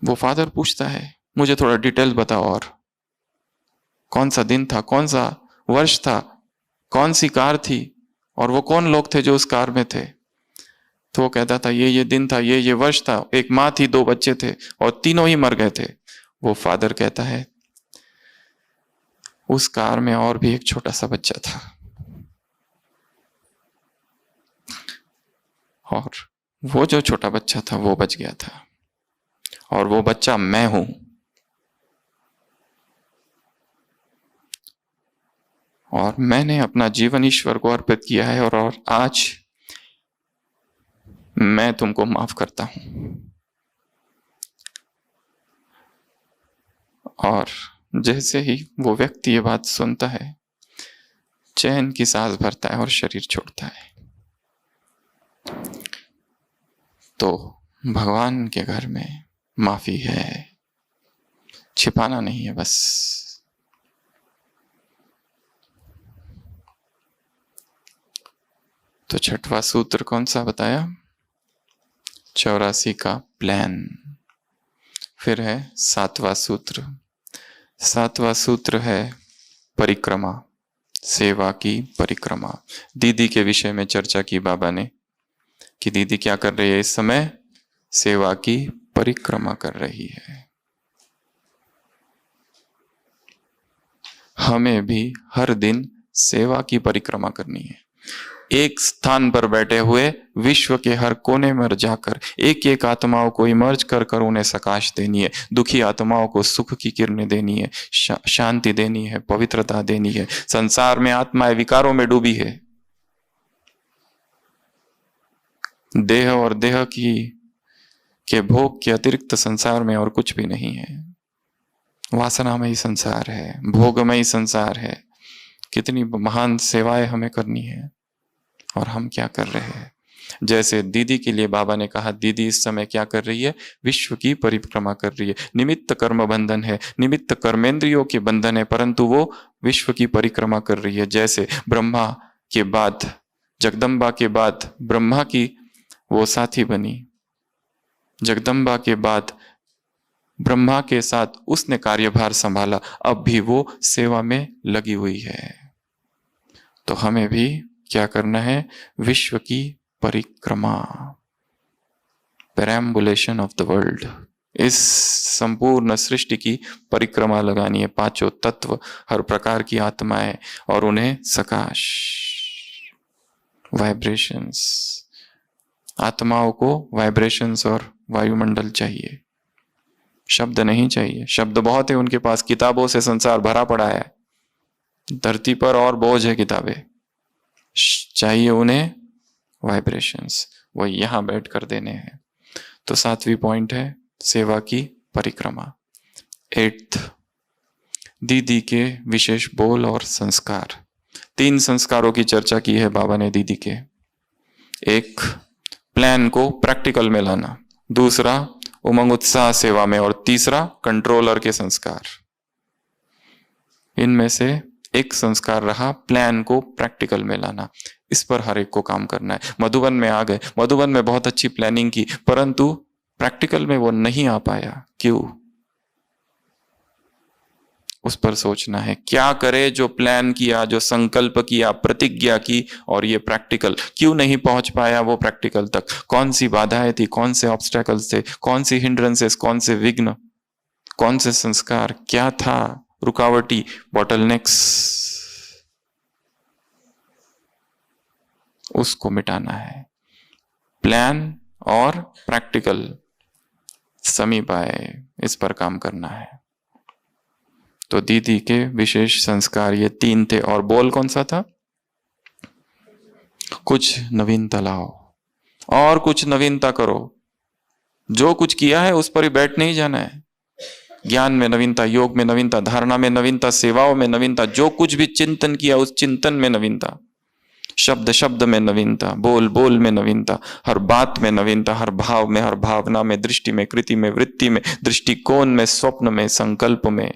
वो फादर पूछता है मुझे थोड़ा डिटेल बताओ, और कौन सा दिन था, कौन सा वर्ष था, कौन सी कार थी, और वो कौन लोग थे जो उस कार में थे। तो वो कहता था ये दिन था, ये वर्ष था, एक माँ थी, 2 बच्चे थे, और तीनों ही मर गए थे। वो फादर कहता है उस कार में और भी एक छोटा सा बच्चा था, और वो जो छोटा बच्चा था वो बच गया था, और वो बच्चा मैं हूं। और मैंने अपना जीवन ईश्वर को अर्पित किया है, और आज मैं तुमको माफ करता हूं। और जैसे ही वो व्यक्ति ये बात सुनता है, चैन की सांस भरता है और शरीर छोड़ता है। तो भगवान के घर में माफी है, छिपाना नहीं है बस। तो 6वां सूत्र कौन सा बताया? 84 का प्लान। फिर है 7वां सूत्र। 7वां सूत्र है परिक्रमा, सेवा की परिक्रमा। दीदी के विषय में चर्चा की बाबा ने कि दीदी क्या कर रही है इस समय? सेवा की परिक्रमा कर रही है। हमें भी हर दिन सेवा की परिक्रमा करनी है। एक स्थान पर बैठे हुए विश्व के हर कोने में जाकर एक एक आत्माओं को इमर्ज कर कर उन्हें सकाश देनी है। दुखी आत्माओं को सुख की किरणें देनी है, शांति देनी है, पवित्रता देनी है। संसार में आत्माएं विकारों में डूबी है। देह और देह के भोग के अतिरिक्त संसार में और कुछ भी नहीं है। वासनामयी संसार है, भोगमयी संसार है। कितनी महान सेवाएं हमें करनी है, और हम क्या कर रहे हैं? जैसे दीदी के लिए बाबा ने कहा, दीदी इस समय क्या कर रही है? विश्व की परिक्रमा कर रही है। निमित्त कर्म बंधन है, निमित्त कर्मेंद्रियों के बंधन है, परंतु वो विश्व की परिक्रमा कर रही है। जैसे ब्रह्मा के बाद, जगदम्बा के बाद ब्रह्मा की वो साथी बनी, जगदम्बा के बाद ब्रह्मा के साथ उसने कार्यभार संभाला, अब भी वो सेवा में लगी हुई है। तो हमें भी क्या करना है? विश्व की परिक्रमा, पेरम्बुलेशन ऑफ द वर्ल्ड। इस संपूर्ण सृष्टि की परिक्रमा लगानी है। 5 तत्व, हर प्रकार की आत्माएं, और उन्हें सकाश, वाइब्रेशंस। आत्माओं को वाइब्रेशंस और वायुमंडल चाहिए, शब्द नहीं चाहिए। शब्द बहुत है उनके पास, किताबों से संसार भरा पड़ा है, धरती पर और बोझ है किताबें। चाहिए उन्हें वाइब्रेशंस, वो यहां बैठ कर देने हैं। तो 7वीं पॉइंट है सेवा की परिक्रमा। 8th, दीदी के विशेष बोल और संस्कार। 3 संस्कारों की चर्चा की है बाबा ने दीदी के। एक, प्लान को प्रैक्टिकल में लाना। दूसरा, उमंग उत्साह सेवा में। और तीसरा, कंट्रोलर के संस्कार। इनमें से एक संस्कार रहा प्लान को प्रैक्टिकल में लाना। इस पर हर एक को काम करना है। मधुबन में आ गए, मधुबन में बहुत अच्छी प्लानिंग की, परंतु प्रैक्टिकल में वो नहीं आ पाया। क्यों? उस पर सोचना है, क्या करे जो प्लान किया, जो संकल्प किया, प्रतिज्ञा की, और ये प्रैक्टिकल क्यों नहीं पहुंच पाया वो प्रैक्टिकल तक? कौन सी बाधाएं थी, कौन से ऑब्स्टेकल्स थे, कौन सी हिंड्रेंसेस, कौन से विघ्न, कौन से संस्कार, क्या था रुकावटी, बॉटलनेक्स, उसको मिटाना है। प्लान और प्रैक्टिकल समीप आए, इस पर काम करना है। तो दीदी के विशेष संस्कार ये 3 थे। और बोल कौन सा था? कुछ नवीनता लाओ और कुछ नवीनता करो। जो कुछ किया है उस पर ही बैठ नहीं जाना है। ज्ञान में नवीनता, योग में नवीनता, धारणा में नवीनता, सेवाओं में नवीनता, जो कुछ भी चिंतन किया उस चिंतन में नवीनता, शब्द शब्द में नवीनता, बोल बोल में नवीनता, हर बात में नवीनता, हर भाव में, हर भावना में, दृष्टि में, कृति में, वृत्ति में, दृष्टिकोण में, स्वप्न में, संकल्प में,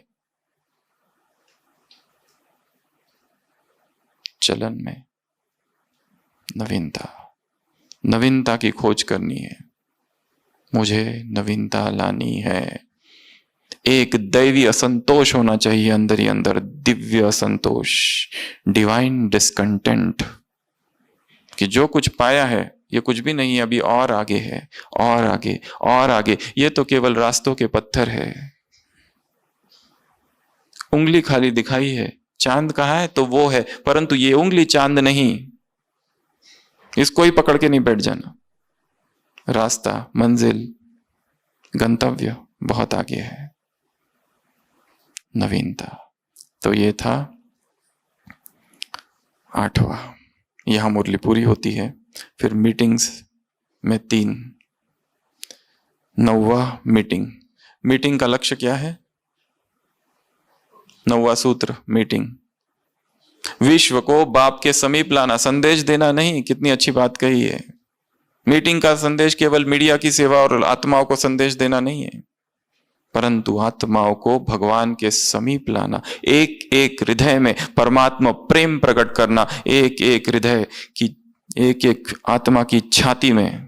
चलन में नवीनता। नवीनता की खोज करनी है, मुझे नवीनता लानी है। एक दैवी असंतोष होना चाहिए अंदर ही अंदर, दिव्य असंतोष, डिवाइन डिस्कंटेंट, कि जो कुछ पाया है ये कुछ भी नहीं है, अभी और आगे है, और आगे और आगे। ये तो केवल रास्तों के पत्थर है। उंगली खाली दिखाई है, चांद कहाँ है तो वो है, परंतु ये उंगली चांद नहीं। इसको ही पकड़ के नहीं बैठ जाना। रास्ता, मंजिल, गंतव्य बहुत आगे है। नवीनता। तो ये था 8वां। यहां मुरली पूरी होती है। फिर मीटिंग्स में 3। 9वां मीटिंग। मीटिंग का लक्ष्य क्या है? 9वां सूत्र मीटिंग, विश्व को बाप के समीप लाना, संदेश देना नहीं। कितनी अच्छी बात कही है। मीटिंग का संदेश केवल मीडिया की सेवा और आत्माओं को संदेश देना नहीं है, परंतु आत्माओं को भगवान के समीप लाना, एक एक हृदय में परमात्मा प्रेम प्रकट करना, एक एक हृदय की, एक एक आत्मा की छाती में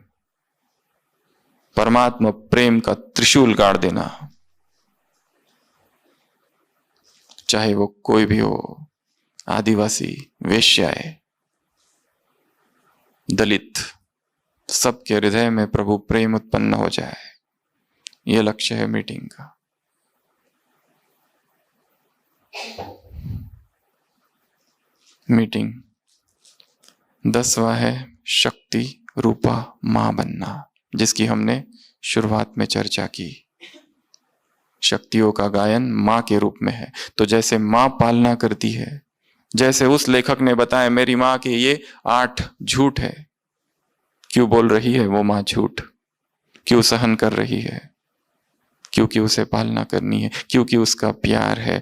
परमात्मा प्रेम का त्रिशूल गाड़ देना। चाहे वो कोई भी हो, आदिवासी, वेश्याएं, दलित, सबके हृदय में प्रभु प्रेम उत्पन्न हो जाए। यह लक्ष्य है मीटिंग का। मीटिंग 10वां है शक्ति रूपा मां बनना, जिसकी हमने शुरुआत में चर्चा की। शक्तियों का गायन मां के रूप में है। तो जैसे मां पालना करती है, जैसे उस लेखक ने बताया मेरी मां के ये 8 झूठ है। क्यों बोल रही है वो मां झूठ? क्यों सहन कर रही है? क्योंकि उसे पालना करनी है, क्योंकि उसका प्यार है।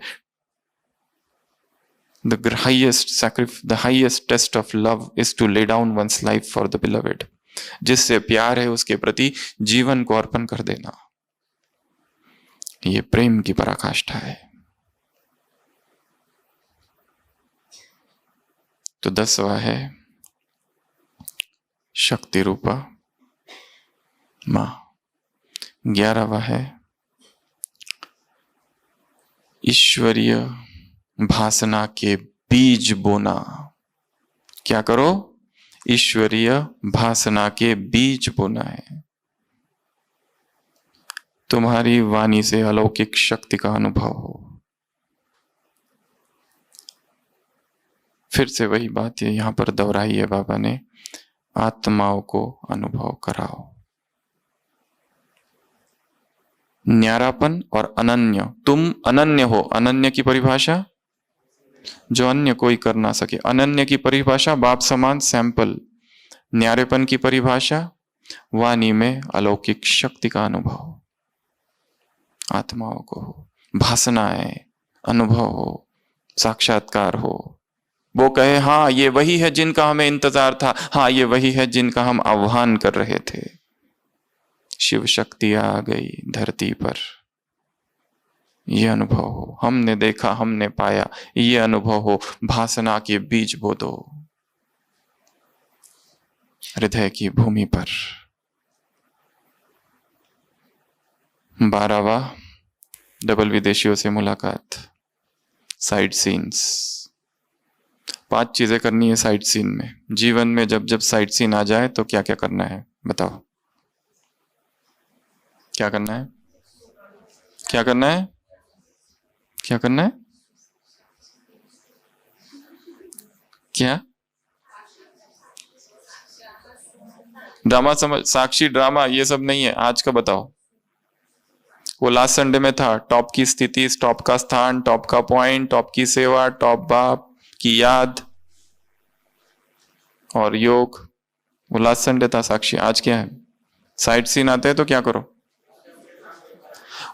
The highest test of love is to lay down one's life for the beloved. जिससे प्यार है उसके प्रति जीवन को अर्पण कर देना, ये प्रेम की पराकाष्ठा है। तो 10वां है शक्ति रूपा मां। 11वां है ईश्वरीय भासना के बीज बोना। क्या करो? ईश्वरीय भासना के बीज बोना है। तुम्हारी वाणी से अलौकिक शक्ति का अनुभव हो। फिर से वही बात है, यहां पर दोहराई है बाबा ने, आत्माओं को अनुभव कराओ। न्यारापन और अनन्य। तुम अनन्य हो। अनन्य की परिभाषा जो अन्य कोई कर ना सके। अनन्य की परिभाषा बाप समान सैंपल। न्यारेपन की परिभाषा वाणी में अलौकिक शक्ति का अनुभव। आत्माओं को हो, भासनाएं, अनुभव हो, साक्षात्कार हो। वो कहे हाँ ये वही है जिनका हमें इंतजार था, हाँ ये वही है जिनका हम आह्वान कर रहे थे। शिव शक्ति आ गई धरती पर। ये अनुभव हो, हमने देखा हमने पाया ये अनुभव हो, भासना के बीज बो दो हृदय की भूमि पर। 12वां डबल विदेशियों से मुलाकात, साइड सीन्स। 5 चीजें करनी है साइड सीन में। जीवन में जब जब साइड सीन आ जाए तो क्या क्या करना है बताओ? क्या करना है? क्या करना है? क्या करना है? क्या ड्रामा समझ, साक्षी ड्रामा ये सब नहीं है। आज का बताओ। वो लास्ट संडे में था, टॉप की स्थिति, टॉप का स्थान, टॉप का पॉइंट, टॉप की सेवा, टॉप बाप की याद और योग। वो लास्ट संडे था साक्षी। आज क्या है? साइड सीन आते हैं तो क्या करो?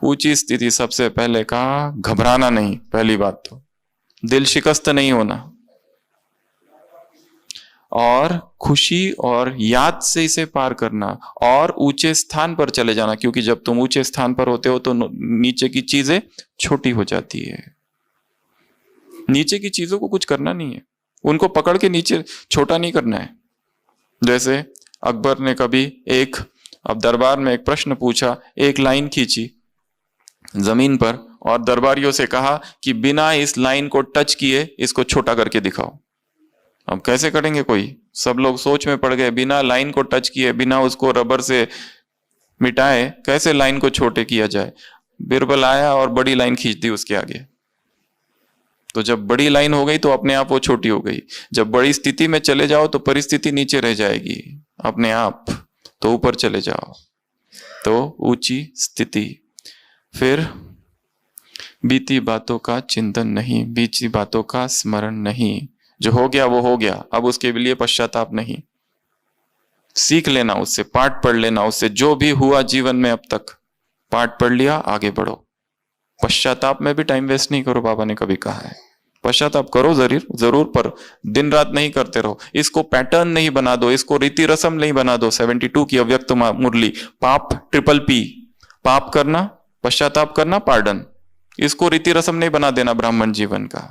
ऊंची स्थिति सबसे पहले कहा, घबराना नहीं। पहली बात तो दिल शिकस्त नहीं होना और खुशी और याद से इसे पार करना और ऊंचे स्थान पर चले जाना, क्योंकि जब तुम ऊंचे स्थान पर होते हो तो नीचे की चीजें छोटी हो जाती है। नीचे की चीजों को कुछ करना नहीं है, उनको पकड़ के नीचे छोटा नहीं करना है। जैसे अकबर ने कभी अब दरबार में एक प्रश्न पूछा, एक लाइन खींची जमीन पर और दरबारियों से कहा कि बिना इस लाइन को टच किए इसको छोटा करके दिखाओ। अब कैसे करेंगे? कोई सब लोग सोच में पड़ गए, बिना लाइन को टच किए, बिना उसको रबर से मिटाए कैसे लाइन को छोटे किया जाए। बिरबल आया और बड़ी लाइन खींच दी उसके आगे। तो जब बड़ी लाइन हो गई तो अपने आप वो छोटी हो गई। जब बड़ी स्थिति में चले जाओ तो परिस्थिति नीचे रह जाएगी अपने आप, तो ऊपर चले जाओ तो ऊंची स्थिति। फिर बीती बातों का चिंतन नहीं, बीती बातों का स्मरण नहीं। जो हो गया वो हो गया, अब उसके लिए पश्चाताप नहीं। सीख लेना उससे, पाठ पढ़ लेना उससे। जो भी हुआ जीवन में अब तक पाठ पढ़ लिया, आगे बढ़ो। पश्चाताप में भी टाइम वेस्ट नहीं करो। बाबा ने कभी कहा है पश्चाताप करो जरूर, पर दिन रात नहीं करते रहो। इसको पैटर्न नहीं बना दो, इसको रीति रसम नहीं बना दो। 72 की अव्यक्त मुरली, पाप ट्रिपल पी, पाप करना, पश्चाताप करना, पार्डन। इसको रीति रसम नहीं बना देना ब्राह्मण जीवन का।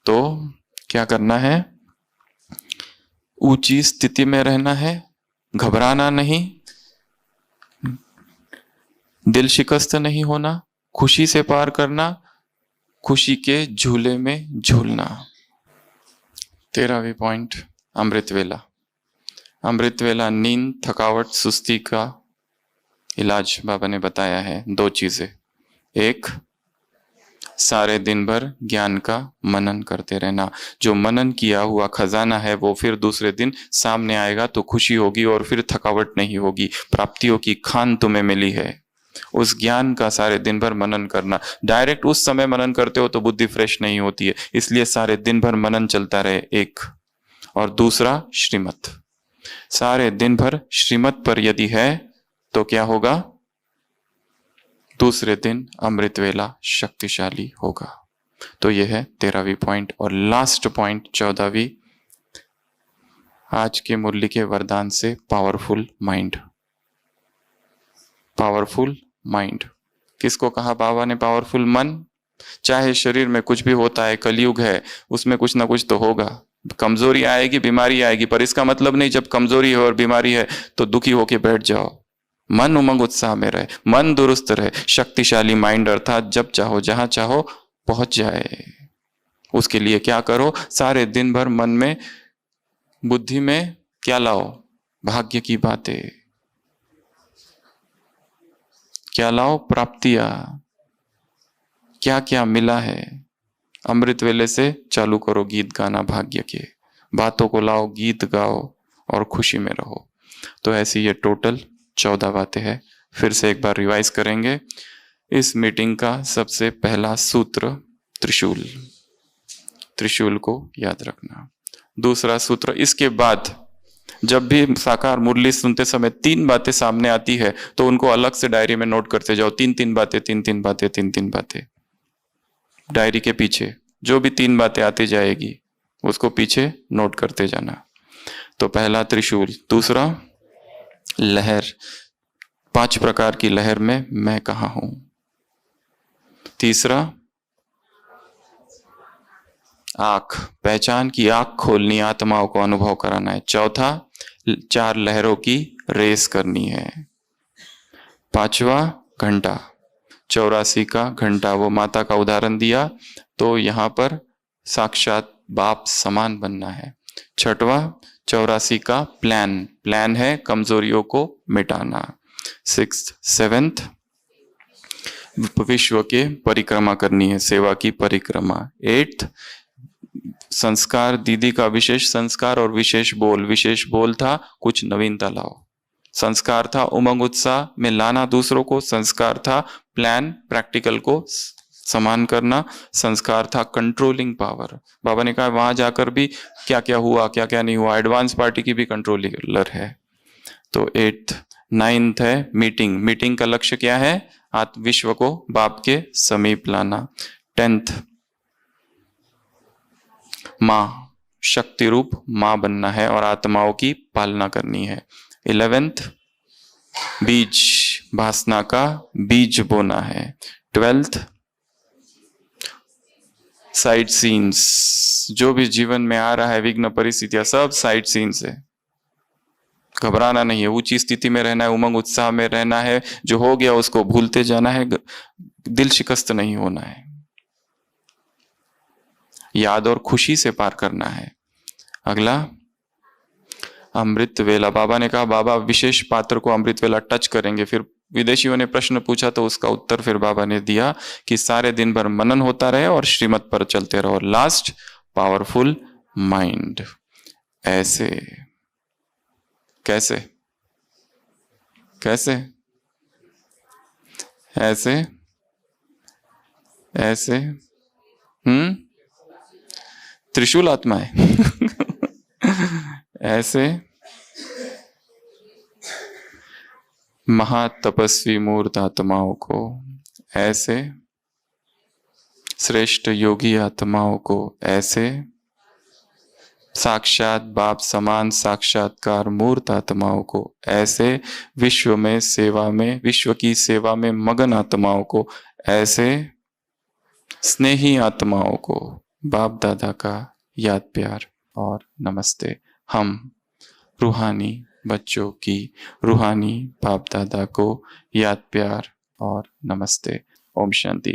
तो क्या करना है? ऊंची स्थिति में रहना है, घबराना नहीं, दिल शिकस्त नहीं होना, खुशी से पार करना, खुशी के झूले में झूलना। 13वीं पॉइंट, अमृत वेला। अमृत वेला नींद, थकावट, सुस्ती का इलाज बाबा ने बताया है। 2 चीजें, एक सारे दिन भर ज्ञान का मनन करते रहना। जो मनन किया हुआ खजाना है वो फिर दूसरे दिन सामने आएगा तो खुशी होगी और फिर थकावट नहीं होगी। प्राप्तियों की खान तुम्हें मिली है, उस ज्ञान का सारे दिन भर मनन करना। डायरेक्ट उस समय मनन करते हो तो बुद्धि फ्रेश नहीं होती है, इसलिए सारे दिन भर मनन चलता रहे, एक। और दूसरा श्रीमत, सारे दिन भर श्रीमत पर यदि है तो क्या होगा? दूसरे दिन अमृत वेला शक्तिशाली होगा। तो यह है 13वीं पॉइंट। और लास्ट पॉइंट 14वीं, आज के मुरली के वरदान से पावरफुल माइंड। पावरफुल माइंड किसको कहा बाबा ने? पावरफुल मन। चाहे शरीर में कुछ भी होता है, कलयुग है, उसमें कुछ ना कुछ तो होगा। कमजोरी आएगी, बीमारी आएगी, पर इसका मतलब नहीं जब कमजोरी है और बीमारी है तो दुखी होके बैठ जाओ। मन उमंग उत्साह में रहे, मन दुरुस्त रहे। शक्तिशाली माइंड अर्थात जब चाहो जहां चाहो पहुंच जाए। उसके लिए क्या करो? सारे दिन भर मन में, बुद्धि में क्या लाओ? भाग्य की बातें। क्या लाओ? प्राप्तियां। क्या क्या मिला है? अमृत वेले से चालू करो गीत गाना भाग्य के। बातों को लाओ, गीत गाओ और खुशी में रहो। तो ऐसी ये टोटल 14 बातें हैं। फिर से एक बार रिवाइज करेंगे। इस मीटिंग का सबसे पहला सूत्र त्रिशूल, त्रिशूल को याद रखना। दूसरा सूत्र, इसके बाद जब भी साकार मुरली सुनते समय 3 बातें सामने आती है तो उनको अलग से डायरी में नोट करते जाओ। 3-3 बातें, 3-3 बातें, 3-3 बातें। डायरी के पीछे जो भी 3 बातें आती जाएगी उसको पीछे नोट करते जाना। तो पहला त्रिशूल, दूसरा लहर, 5 प्रकार की लहर में मैं कहाँ हूं, तीसरा, आंख, पहचान की आंख खोलनी, आत्माओं को अनुभव कराना है। चौथा, 4 लहरों की रेस करनी है। पांचवा, घंटा, 84 का घंटा, वो माता का उदाहरण दिया, तो यहां पर साक्षात बाप समान बनना है। छठवा, 84 का प्लान है कमजोरियों को मिटाना। 6th 7th, विश्व के परिक्रमा करनी है, सेवा की परिक्रमा। 8th, संस्कार, दीदी का विशेष संस्कार और विशेष बोल था कुछ नवीनता लाओ। संस्कार था उमंग उत्साह में लाना दूसरों को, संस्कार था प्लान प्रैक्टिकल को समान करना, संस्कार था कंट्रोलिंग पावर। बाबा ने कहा वहां जाकर भी क्या क्या हुआ क्या क्या नहीं हुआ, एडवांस पार्टी की भी कंट्रोलर है। तो 8th 9th है मीटिंग का लक्ष्य क्या है, विश्व को बाप के समीप लाना। 10th, मां, शक्ति रूप मां बनना है और आत्माओं की पालना करनी है। 11th, बीज, भासना का बीज बोना है। 12th, साइड सीन्स, जो भी जीवन में आ रहा है विघ्न परिस्थितियां सब साइड सीन्स है, घबराना नहीं है, ऊंची स्थिति में रहना है, उमंग उत्साह में रहना है, जो हो गया उसको भूलते जाना है, दिल शिकस्त नहीं होना है, याद और खुशी से पार करना है। अगला, अमृत वेला, बाबा ने कहा बाबा विशेष पात्र को अमृत वेला टच करेंगे। फिर विदेशियों ने प्रश्न पूछा तो उसका उत्तर फिर बाबा ने दिया कि सारे दिन भर मनन होता रहे और श्रीमत पर चलते रहो। Last, powerful mind. ऐसे कैसे कैसे ऐसे ऐसे त्रिशूल आत्मा है ऐसे महातपस्वी मूर्त आत्माओं को, ऐसे श्रेष्ठ योगी आत्माओं को, ऐसे साक्षात बाप समान साक्षात्कार मूर्त आत्माओं को, ऐसे विश्व में सेवा में, विश्व की सेवा में मगन आत्माओं को, ऐसे स्नेही आत्माओं को बाप दादा का याद प्यार और नमस्ते। हम रूहानी बच्चों की रूहानी बाप दादा को याद प्यार और नमस्ते। ओम शांति।